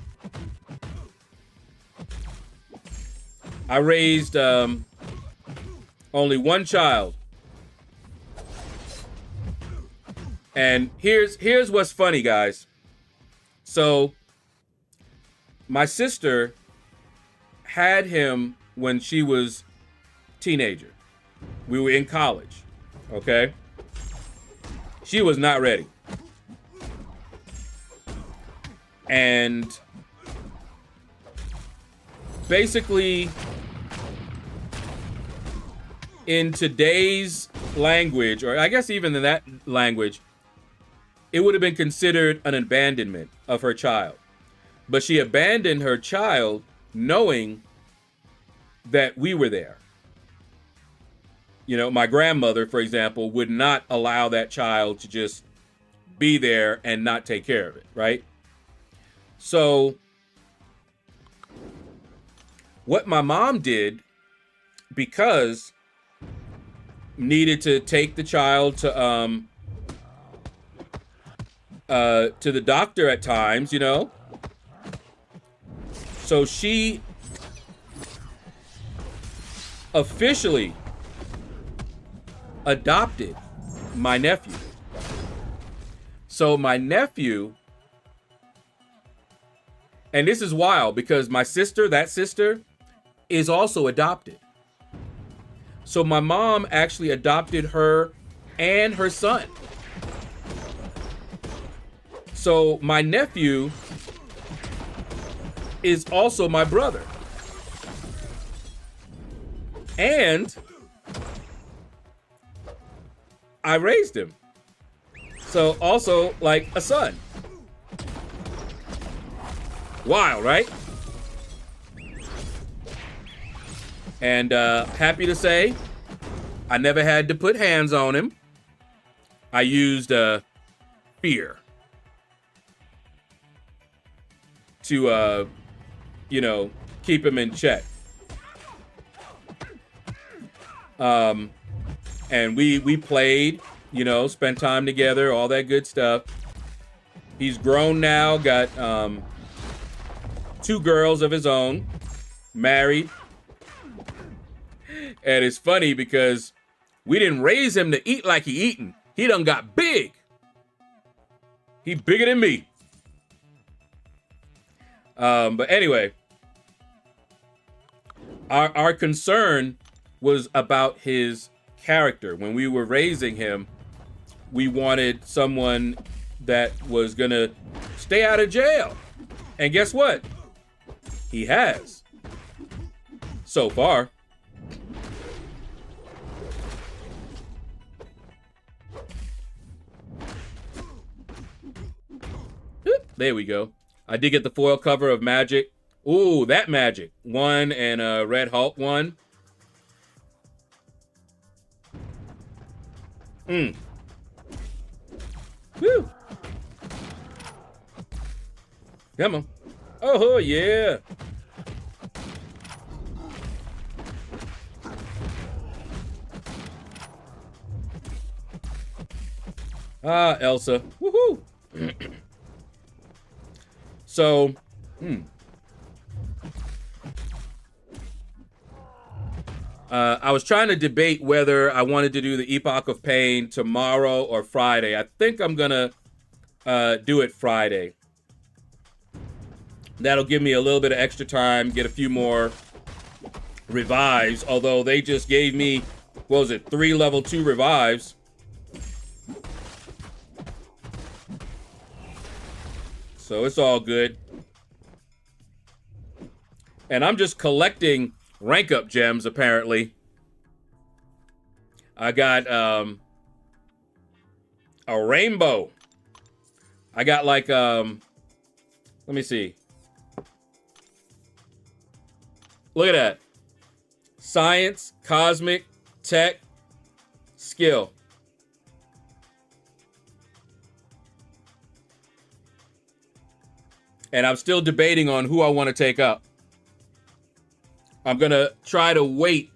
I raised only one child. And here's what's funny, guys. So my sister had him when she was a teenager. We were in college, okay? She was not ready. And basically, in today's language, or I guess even in that language, it would have been considered an abandonment of her child. But she abandoned her child knowing that we were there. You know, my grandmother, for example, would not allow that child to just be there and not take care of it, right? So what my mom did, because needed to take the child to the doctor at times, you know. So she officially adopted my nephew. So my nephew, and this is wild because my sister, that sister, is also adopted. So my mom actually adopted her and her son. So my nephew is also my brother. And I raised him. So also like a son. Wild, right? And happy to say, I never had to put hands on him. I used fear to, you know, keep him in check. And we played, you know, spent time together, all that good stuff. He's grown now, got 2 girls of his own, married. And it's funny because we didn't raise him to eat like he eating. He done got big. He bigger than me. But anyway, our concern was about his character. When we were raising him, we wanted someone that was gonna stay out of jail. And guess what? He has. So far. There we go. I did get the foil cover of Magic. Ooh, that Magic. 1 and a Red Hulk 1. Woo. Come on. Oh, yeah. Ah, Elsa. Woohoo. So, I was trying to debate whether I wanted to do the Epoch of Pain tomorrow or Friday. I think I'm gonna do it Friday. That'll give me a little bit of extra time, get a few more revives, although they just gave me, what was it, 3 level 2 revives. So it's all good. And I'm just collecting rank up gems, apparently. I got a rainbow. I got like, let me see. Look at that. Science, cosmic, tech, skill. And I'm still debating on who I want to take up. I'm going to try to wait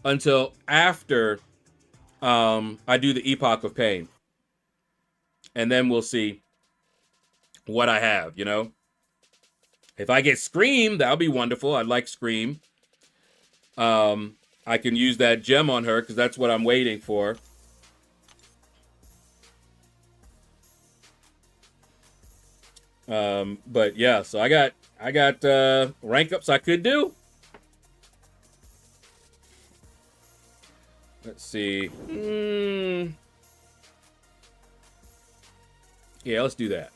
until after I do the Epoch of Pain. And then we'll see what I have, you know? If I get Scream, that'll be wonderful. I'd like Scream. I can use that gem on her because that's what I'm waiting for. But yeah, so I got rank ups I could do. Let's see. Yeah, let's do that.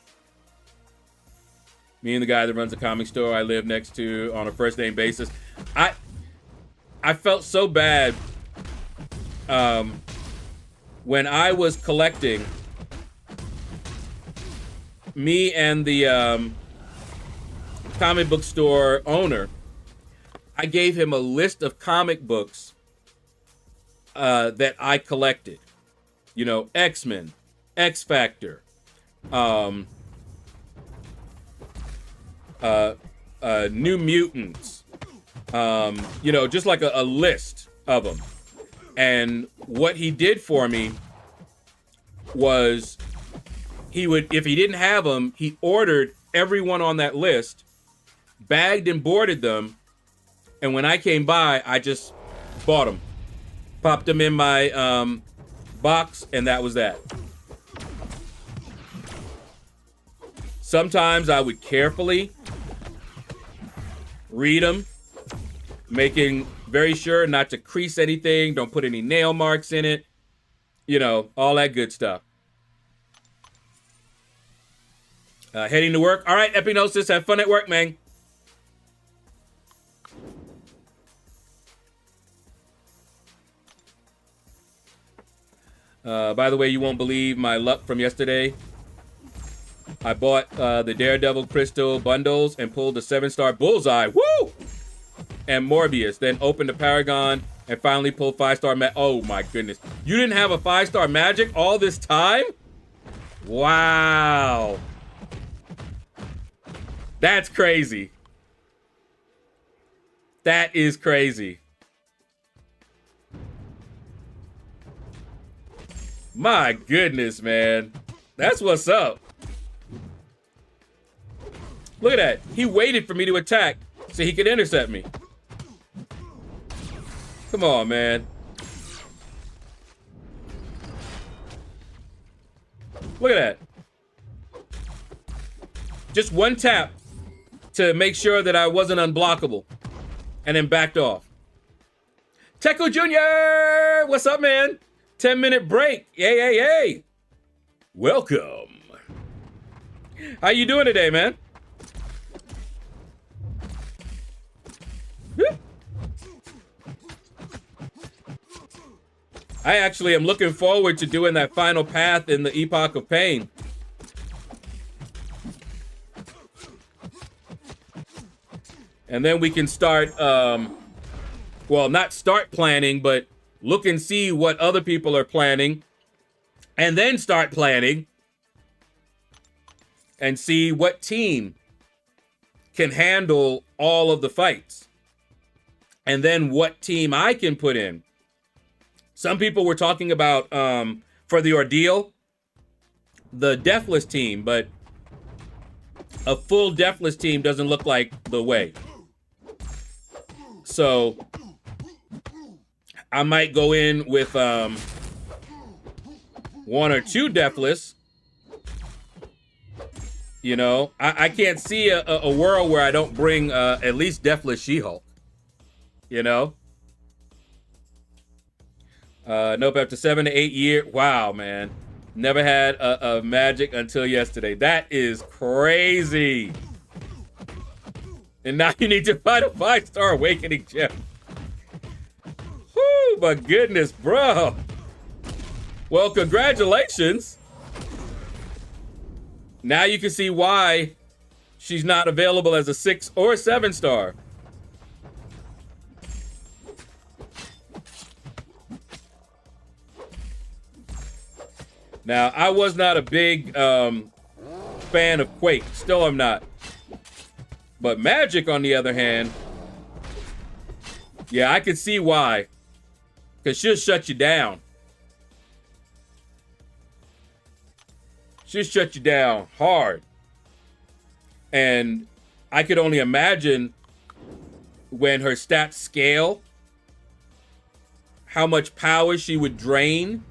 Me and the guy that runs the comic store I live next to on a first name basis. I felt so bad when I was collecting. Me and the comic book store owner, I gave him a list of comic books that I collected. You know, X-Men, X-Factor, New Mutants, you know, just like a list of them. And what he did for me was he would, if he didn't have them, he ordered everyone on that list, bagged and boarded them, and when I came by, I just bought them. Popped them in my box, and that was that. Sometimes I would carefully read them, making very sure not to crease anything, don't put any nail marks in it, you know, all that good stuff. Heading to work. All right, Epinosis, have fun at work, man. By the way, you won't believe my luck from yesterday. I bought the Daredevil Crystal bundles and pulled a 7-star Bullseye. Woo! And Morbius. Then opened the Paragon and finally pulled 5-star Oh my goodness. You didn't have a 5-star Magic all this time? Wow. That's crazy. That is crazy. My goodness, man. That's what's up. Look at that. He waited for me to attack so he could intercept me. Come on, man. Look at that. Just one tap to make sure that I wasn't unblockable. And then backed off. Techo Jr., what's up, man? 10-minute break. Yay, yay, yay. Welcome. How you doing today, man? Woo. I actually am looking forward to doing that final path in the Epoch of Pain. And then we can start, well, not start planning, but look and see what other people are planning. And then start planning. And see what team can handle all of the fights. And then what team I can put in. Some people were talking about, for the ordeal, the deathless team, but a full deathless team doesn't look like the way. So I might go in with 1 or 2 deathless. You know, I can't see a world where I don't bring at least deathless She-Hulk. You know? Nope, after 7 to 8 years. Wow, man. Never had a magic until yesterday. That is crazy. And now you need to find a 5-star awakening gem. Whoo, my goodness, bro. Well, congratulations. Now you can see why she's not available as a 6 or 7-star. Now, I was not a big fan of Quake. Still am not. But Magic, on the other hand, yeah, I can see why. Because she'll shut you down. She'll shut you down hard. And I could only imagine when her stats scale, how much power she would drain.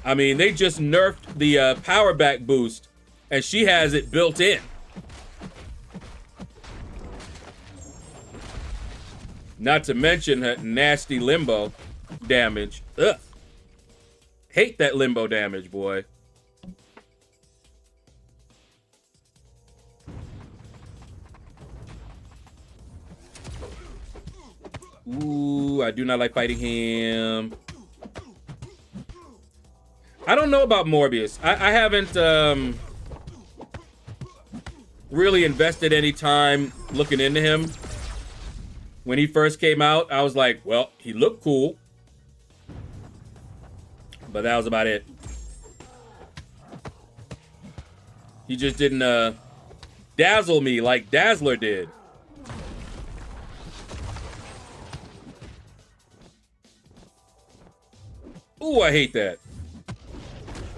I mean, they just nerfed the power back boost, and she has it built in. Not to mention her nasty limbo damage. Ugh. Hate that limbo damage, boy. Ooh, I do not like fighting him. I don't know about Morbius. I haven't really invested any time looking into him. When he first came out, I was like, well, he looked cool. But that was about it. He just didn't dazzle me like Dazzler did. Ooh, I hate that.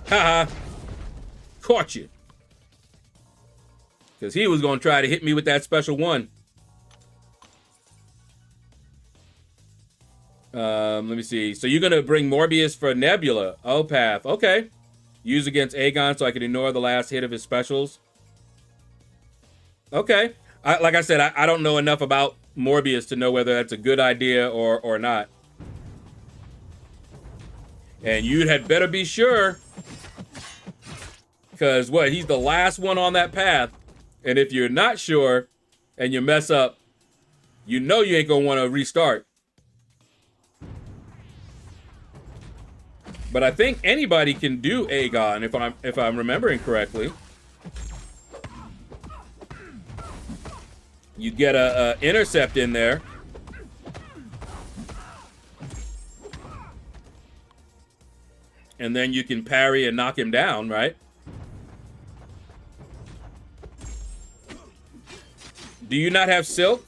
Haha. Caught you. Because he was going to try to hit me with that special one. Let me see. So you're going to bring Morbius for Nebula. Opath. Okay. Use against Aegon so I can ignore the last hit of his specials. Okay. Like I said, I don't know enough about Morbius to know whether that's a good idea or not. And you had better be sure. Because, what, he's the last one on that path. And if you're not sure and you mess up, you know you ain't going to want to restart. But I think anybody can do Aegon, if I'm remembering correctly. You get a intercept in there. And then you can parry and knock him down, right? Do you not have Silk?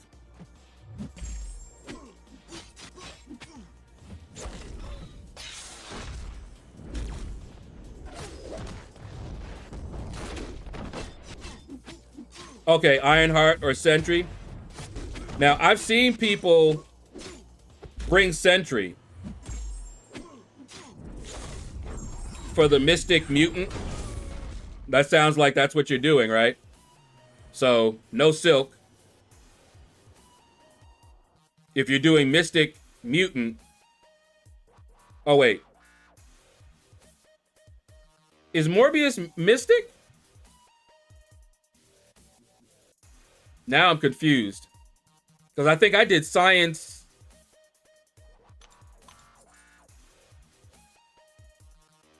Okay, Ironheart or Sentry. Now, I've seen people bring Sentry for the Mystic Mutant. That sounds like that's what you're doing, right? So, no Silk. If you're doing Mystic Mutant... Oh, wait. Is Morbius Mystic? Now I'm confused. Because I think I did Science...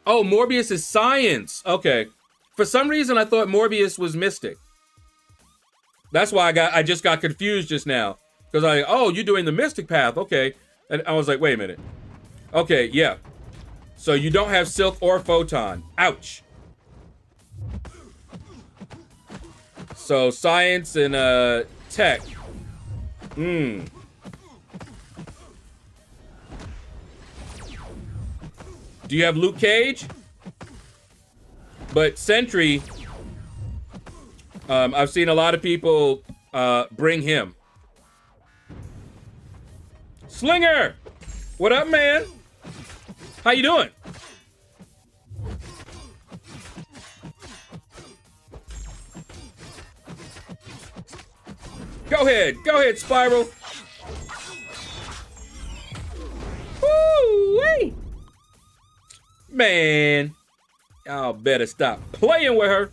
Oh, Morbius is Science. Okay. For some reason, I thought Morbius was Mystic. That's why I just got confused just now. Because oh, you're doing the Mystic path. Okay. And I was like, wait a minute. Okay, yeah. So you don't have Silk or Photon. Ouch. So Science and Tech. Do you have Luke Cage? But Sentry, I've seen a lot of people bring him. Slinger! What up, man? How you doing? Go ahead, Spiral. Woo-wee! Man, y'all better stop playing with her.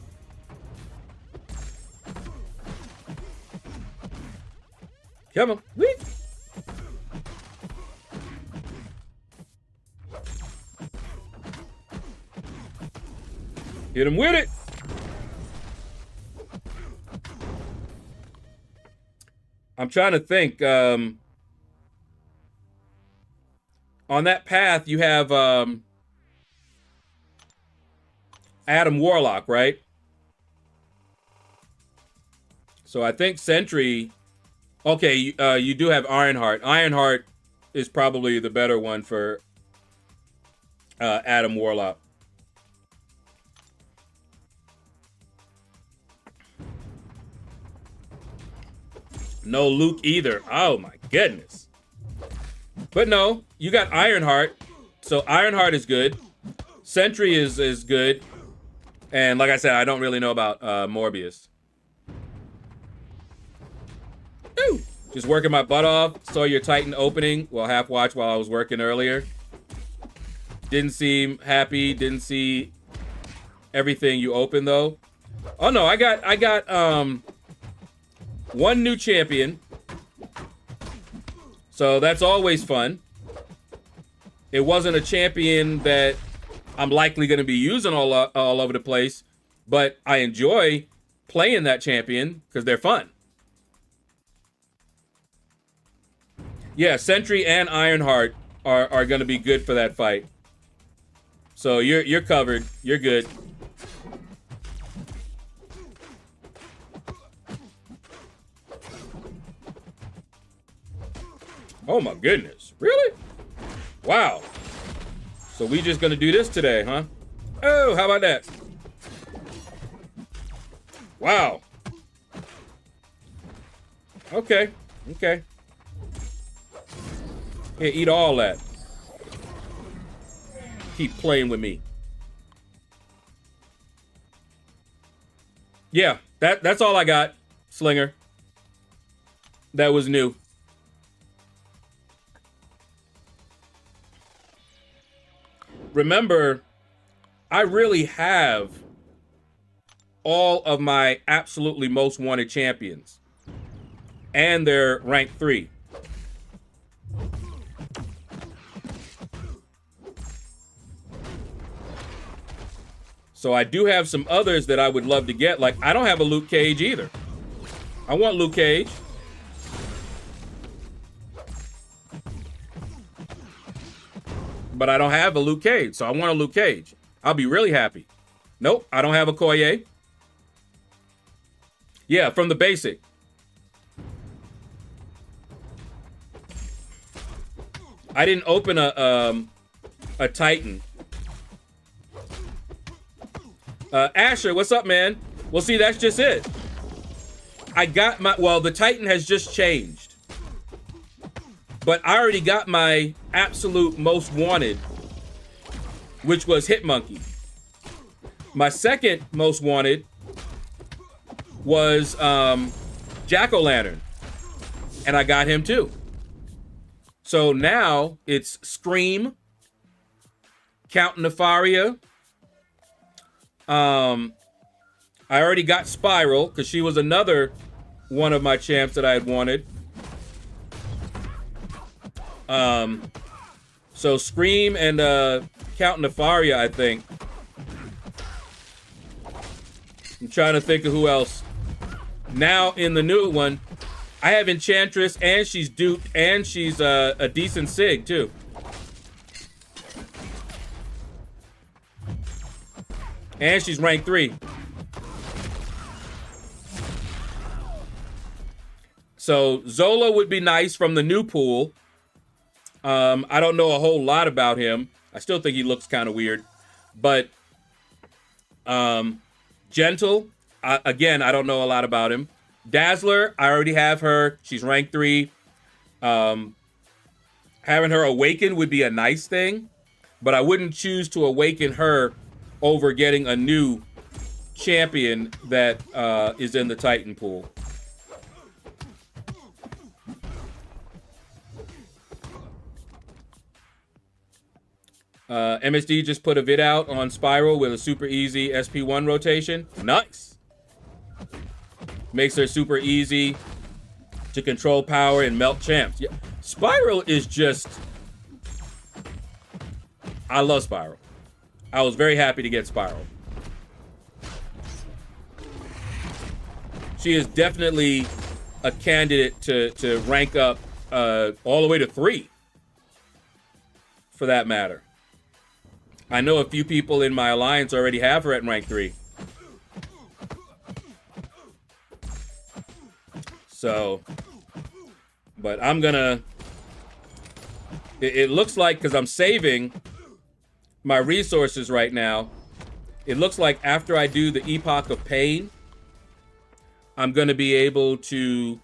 Come on, wait. Hit him with it. I'm trying to think. On that path, you have Adam Warlock, right? So I think Sentry. Okay, you do have Ironheart. Ironheart is probably the better one for Adam Warlock. No Luke either. Oh my goodness. But no, you got Ironheart. So Ironheart is good. Sentry is good. And like I said, I don't really know about Morbius. Ooh. Just working my butt off. Saw your Titan opening. Well, half watch while I was working earlier. Didn't seem happy. Didn't see everything you opened though. Oh no, I got one new champion. So that's always fun. It wasn't a champion that I'm likely going to be using all over the place, but I enjoy playing that champion because they're fun. Yeah, Sentry and Ironheart are going to be good for that fight. So you're covered. You're good. Oh my goodness. Really? Wow. So we just gonna do this today, huh? Oh, how about that? Wow. Okay. Okay. Here, eat all that. Keep playing with me. Yeah, that's all I got, Slinger. That was new. Remember, I really have all of my absolutely most wanted champions. And they're rank 3. So I do have some others that I would love to get. Like, I don't have a Luke Cage either. I want Luke Cage. But I don't have a Luke Cage, so I want a Luke Cage. I'll be really happy. Nope, I don't have a Koye. Yeah, from the basic. I didn't open a Titan. Asher, what's up, man? Well, see, that's just it. I got my, well, the Titan has just changed. But I already got my absolute most wanted, which was Hitmonkey. My second most wanted was Jack-O-Lantern. And I got him too. So now it's Scream, Count Nefaria. I already got Spiral because she was another one of my champs that I had wanted. So Scream and Count Nefaria, I think. I'm trying to think of who else. Now in the new one, I have Enchantress, and she's duped, and she's a decent Sig too. And she's rank 3. So Zola would be nice from the new pool. I don't know a whole lot about him. I still think he looks kind of weird. But Gentle, again, I don't know a lot about him. Dazzler, I already have her. She's rank 3. Having her awaken would be a nice thing, but I wouldn't choose to awaken her over getting a new champion that is in the Titan pool. MSD just put a vid out on Spiral with a super easy SP1 rotation. Nice. Makes her super easy to control power and melt champs. Yeah. Spiral is just... I love Spiral. I was very happy to get Spiral. She is definitely a candidate to rank up all the way to 3. For that matter. I know a few people in my alliance already have her at rank 3. So, but I'm gonna, it looks like, because I'm saving my resources right now, it looks like after I do the Epoch of Pain, I'm gonna be able to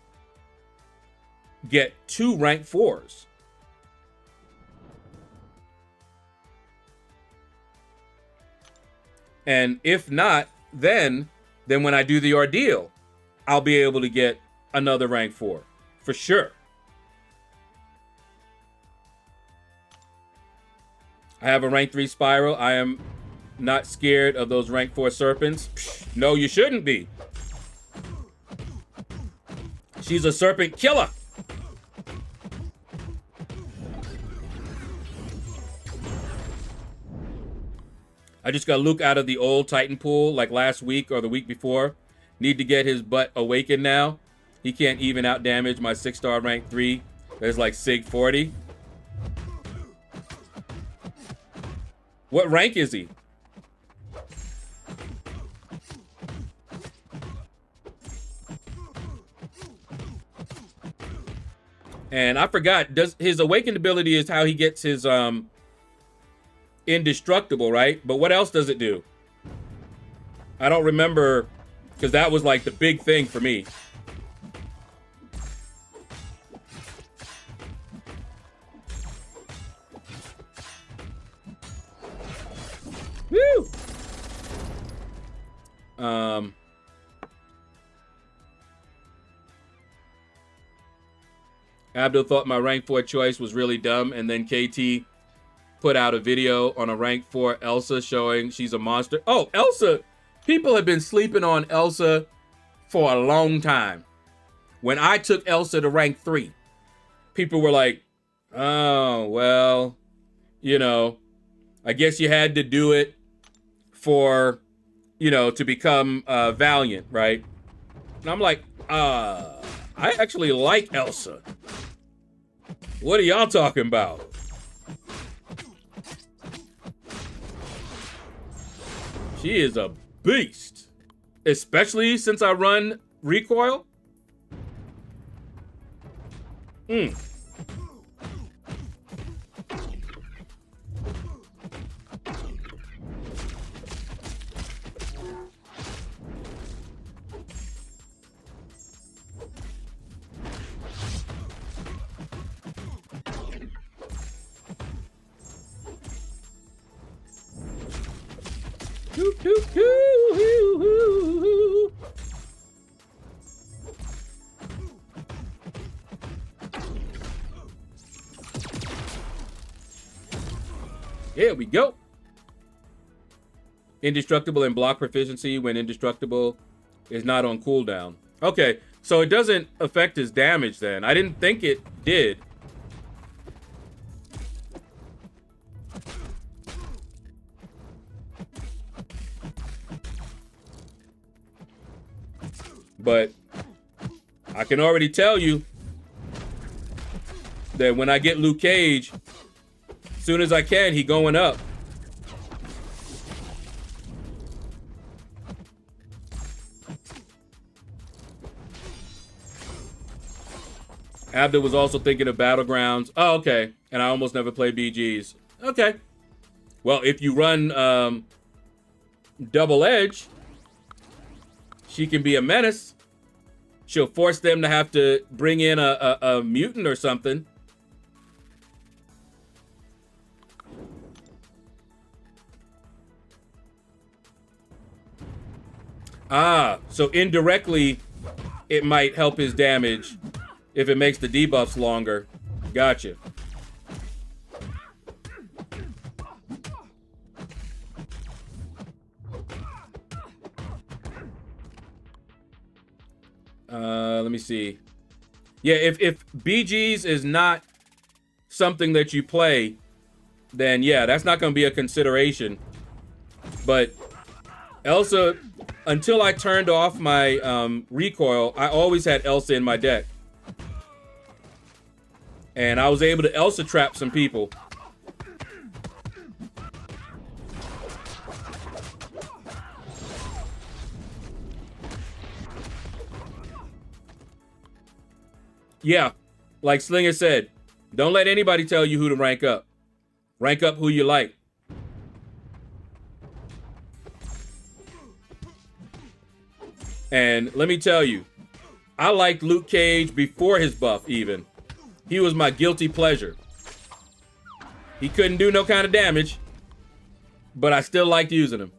get 2 rank 4s. And if not, then when I do the ordeal, I'll be able to get another rank 4 for sure. I have a rank 3 Spiral. I am not scared of those rank 4 serpents. Psh, no, you shouldn't be. She's a serpent killer. I just got Luke out of the old Titan pool like last week or the week before. Need to get his butt awakened now. He can't even out damage my 6-star rank 3. There's like Sig 40. What rank is he? And I forgot, does his awakened ability is how he gets his indestructible, right? But what else does it do? I don't remember, because that was like the big thing for me. Woo! Abdul thought my rank 4 choice was really dumb, and then KT put out a video on a rank 4 Elsa showing she's a monster. Oh, Elsa! People have been sleeping on Elsa for a long time. When I took Elsa to rank 3, people were like, oh, well, you know, I guess you had to do it for, you know, to become Valiant, right? And I'm like, I actually like Elsa. What are y'all talking about? She is a beast. Especially since I run recoil. Doop, doop, doo. Here we go. Indestructible and block proficiency when indestructible is not on cooldown. Okay, so it doesn't affect his damage then. I didn't think it did. But I can already tell you that when I get Luke Cage, as soon as I can, he going up. Abda was also thinking of Battlegrounds. Oh, okay. And I almost never play BGs. Okay. Well, if you run Double Edge, she can be a menace. She'll force them to have to bring in a mutant or something. Ah, so indirectly, it might help his damage if it makes the debuffs longer. Gotcha. Let me see. Yeah, if BGs is not something that you play, then yeah, that's not going to be a consideration. But Elsa, until I turned off my recoil, I always had Elsa in my deck. And I was able to Elsa trap some people. Yeah, like Slinger said, don't let anybody tell you who to rank up. Rank up who you like. And let me tell you, I liked Luke Cage before his buff even. He was my guilty pleasure. He couldn't do no kind of damage, but I still liked using him.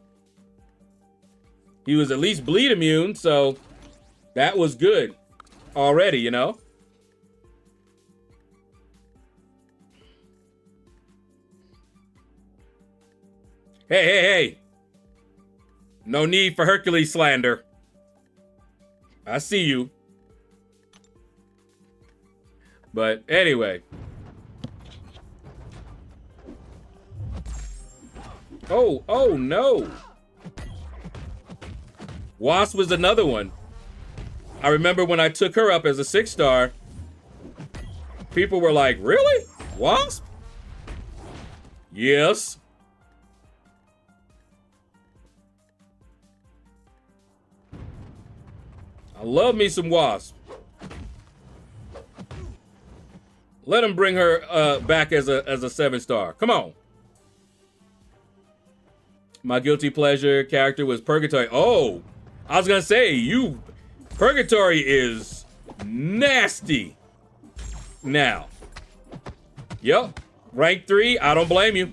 He was at least bleed immune, so that was good already, you know? Hey, hey, hey. No need for Hercules slander. I see you. But anyway. Oh no. Wasp was another one. I remember when I took her up as a 6-star, people were like, really? Wasp? Yes. I love me some Wasp. Let him bring her back as a 7-star. Come on. My guilty pleasure character was Purgatory. Oh, I was gonna say Purgatory is nasty. Now. Yep. Rank 3. I don't blame you.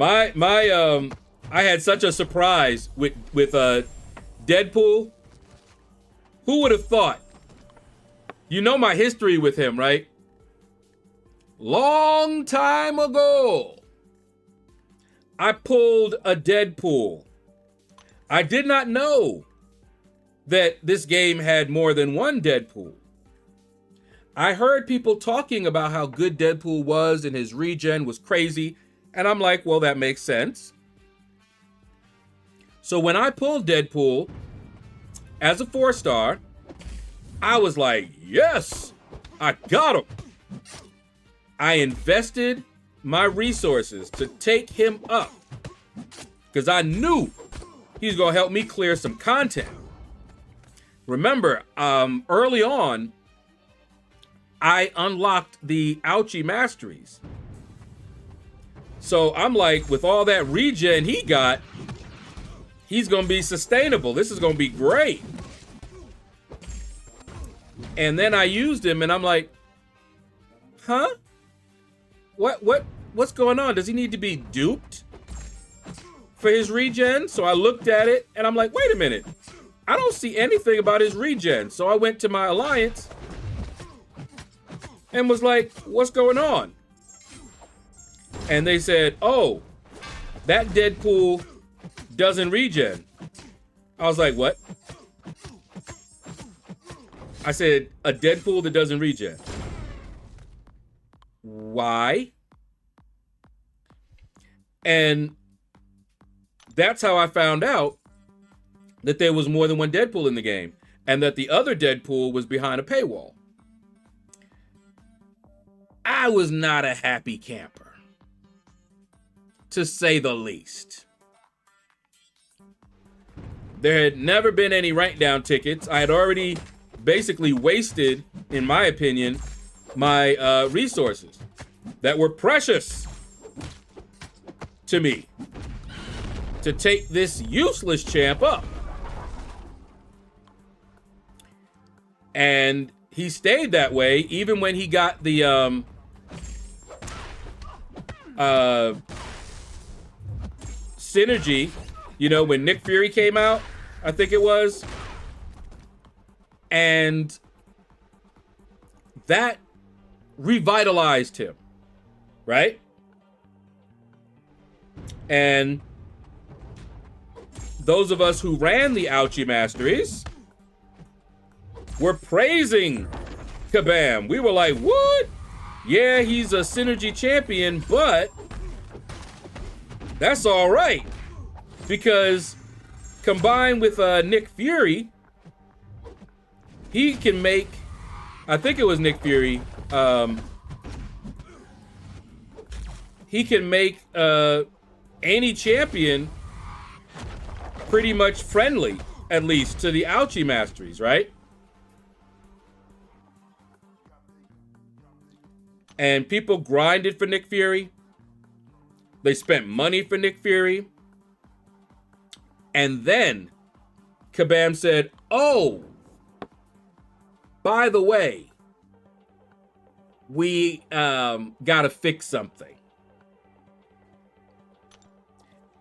I had such a surprise with Deadpool. Who would have thought? You know my history with him, right? Long time ago, I pulled a Deadpool. I did not know that this game had more than one Deadpool. I heard people talking about how good Deadpool was and his regen was crazy. And I'm like, well, that makes sense. So when I pulled Deadpool as a 4-star, I was like, yes, I got him. I invested my resources to take him up because I knew he's going to help me clear some content. Remember, early on, I unlocked the Ouchie Masteries. So I'm like, with all that regen he got, he's going to be sustainable. This is going to be great. And then I used him and I'm like, huh? what's going on? Does he need to be duped for his regen? So I looked at it and I'm like, wait a minute. I don't see anything about his regen. So I went to my alliance and was like, what's going on? And they said, oh, that Deadpool doesn't regen. I was like, what? I said, a Deadpool that doesn't regen. Why? And that's how I found out that there was more than one Deadpool in the game, and that the other Deadpool was behind a paywall. I was not a happy camper, to say the least. There had never been any rank down tickets. I had already basically wasted, in my opinion, my resources that were precious to me to take this useless champ up. And he stayed that way even when he got the synergy, you know, when Nick Fury came out, I think it was. And that revitalized him, right? And those of us who ran the Ouchie Masteries were praising Kabam. We were like, what? Yeah, he's a synergy champion, but that's all right. Because combined with Nick Fury, he can make, I think it was Nick Fury, he can make any champion pretty much friendly, at least, to the Ouchie Masteries, right? And people grinded for Nick Fury. They spent money for Nick Fury. And then Kabam said, oh, by the way, we gotta fix something.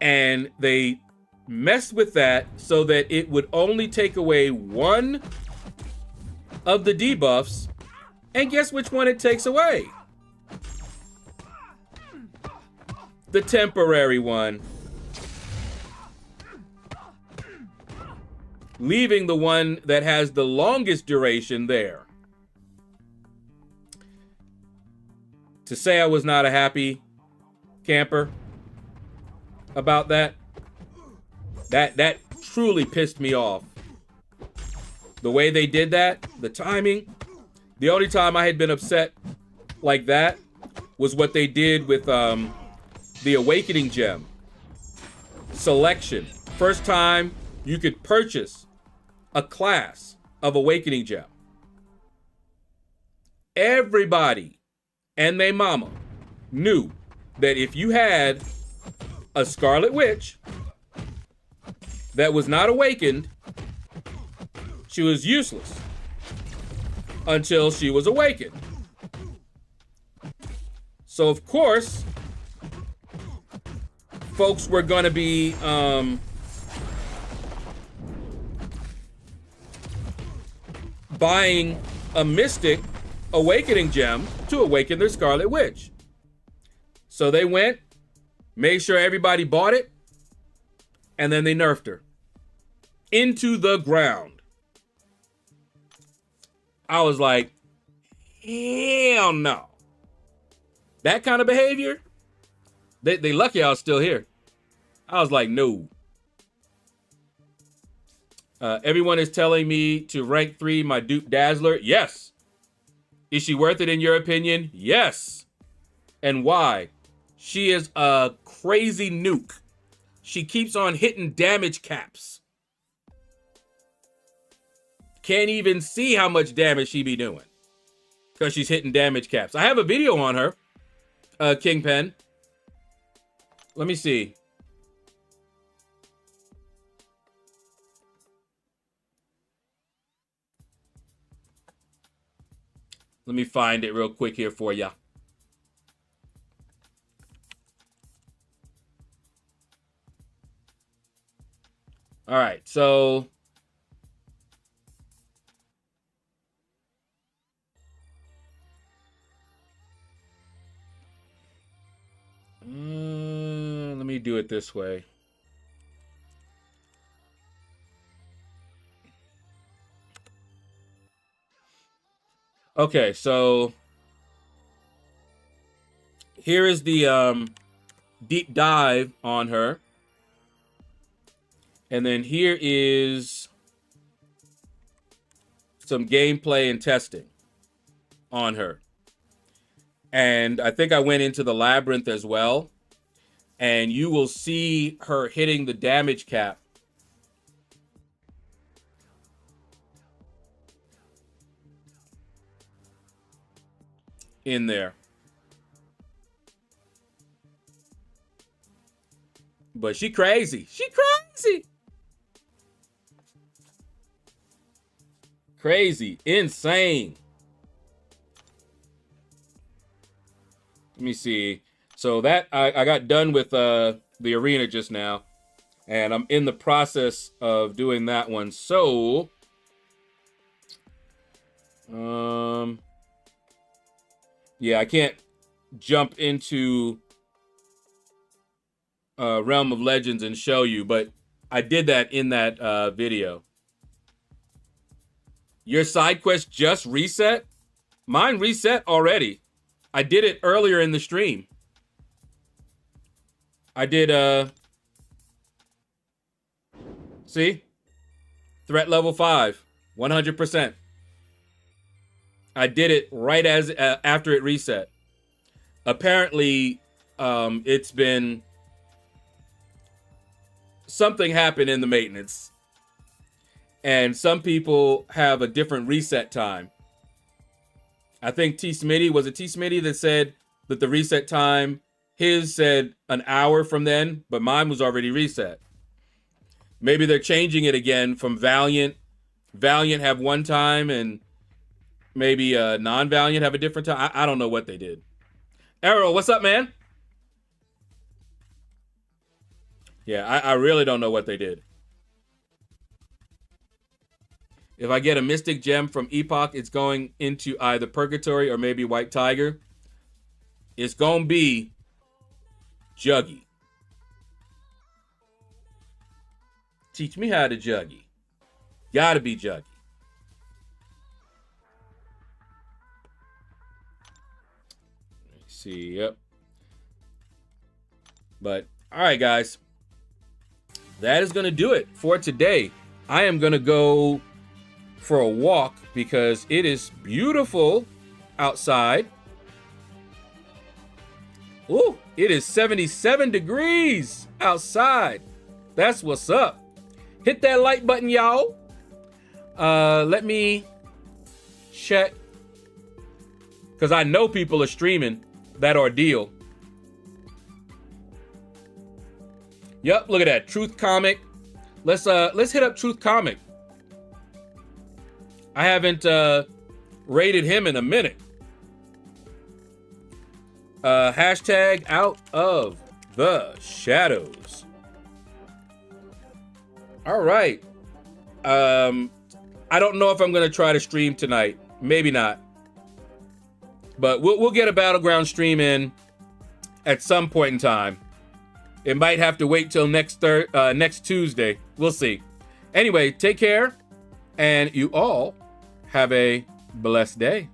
And they messed with that so that it would only take away one of the debuffs. And guess which one it takes away? The temporary one. Leaving the one that has the longest duration there. To say I was not a happy camper about that truly pissed me off. The way they did that, the timing. The only time I had been upset like that was what they did with the Awakening Gem selection. First time you could purchase a class of Awakening Gem. Everybody and their mama knew that if you had a Scarlet Witch that was not awakened, she was useless until she was awakened. So of course, folks were going to be buying a Mystic Awakening Gem to awaken their Scarlet Witch. So they went, made sure everybody bought it, and then they nerfed her into the ground. I was like, hell no. That kind of behavior? They lucky I was still here. I was like, no. Everyone is telling me to rank 3 my dupe Dazzler. Yes. Is she worth it in your opinion? Yes. And why? She is a crazy nuke. She keeps on hitting damage caps. Can't even see how much damage she be doing because she's hitting damage caps. I have a video on her, Kingpin. Let me see. Let me find it real quick here for ya. right, so let me do it this way. Okay, so here is the deep dive on her. And then here is some gameplay and testing on her. And I think I went into the labyrinth as well. And you will see her hitting the damage cap. In there. But she crazy. She crazy. Crazy. Insane. Let me see. So that I got done with the arena just now. And I'm in the process of doing that one. So yeah, I can't jump into Realm of Legends and show you, but I did that in that video. Your side quest just reset? Mine reset already. I did it earlier in the stream. I did, see? Threat level 5, 100%. I did it right as after it reset. Apparently, it's been... something happened in the maintenance. And some people have a different reset time. I think T. Smitty, was it T. Smitty that said that the reset time, his said an hour from then, but mine was already reset. Maybe they're changing it again from Valiant. Valiant have one time and maybe non-Valiant have a different time. I don't know what they did. Arrow, what's up, man? Yeah, I really don't know what they did. If I get a Mystic Gem from Epoch, it's going into either Purgatory or maybe White Tiger. It's going to be Juggy. Teach me how to Juggy. Gotta be Juggy. Let's see, yep. But, all right, guys. That is going to do it for today. I am going to go for a walk because it is beautiful outside. Ooh, it is 77 degrees outside. That's what's up. Hit that like button, y'all. Let me check because I know people are streaming that ordeal. Yep, look at that. Truth Comic. Let's hit up Truth Comic. I haven't rated him in a minute. Hashtag out of the shadows. All right. I don't know if I'm gonna try to stream tonight. Maybe not. But we'll get a Battleground stream in at some point in time. It might have to wait till next Tuesday. We'll see. Anyway, take care, and you all have a blessed day.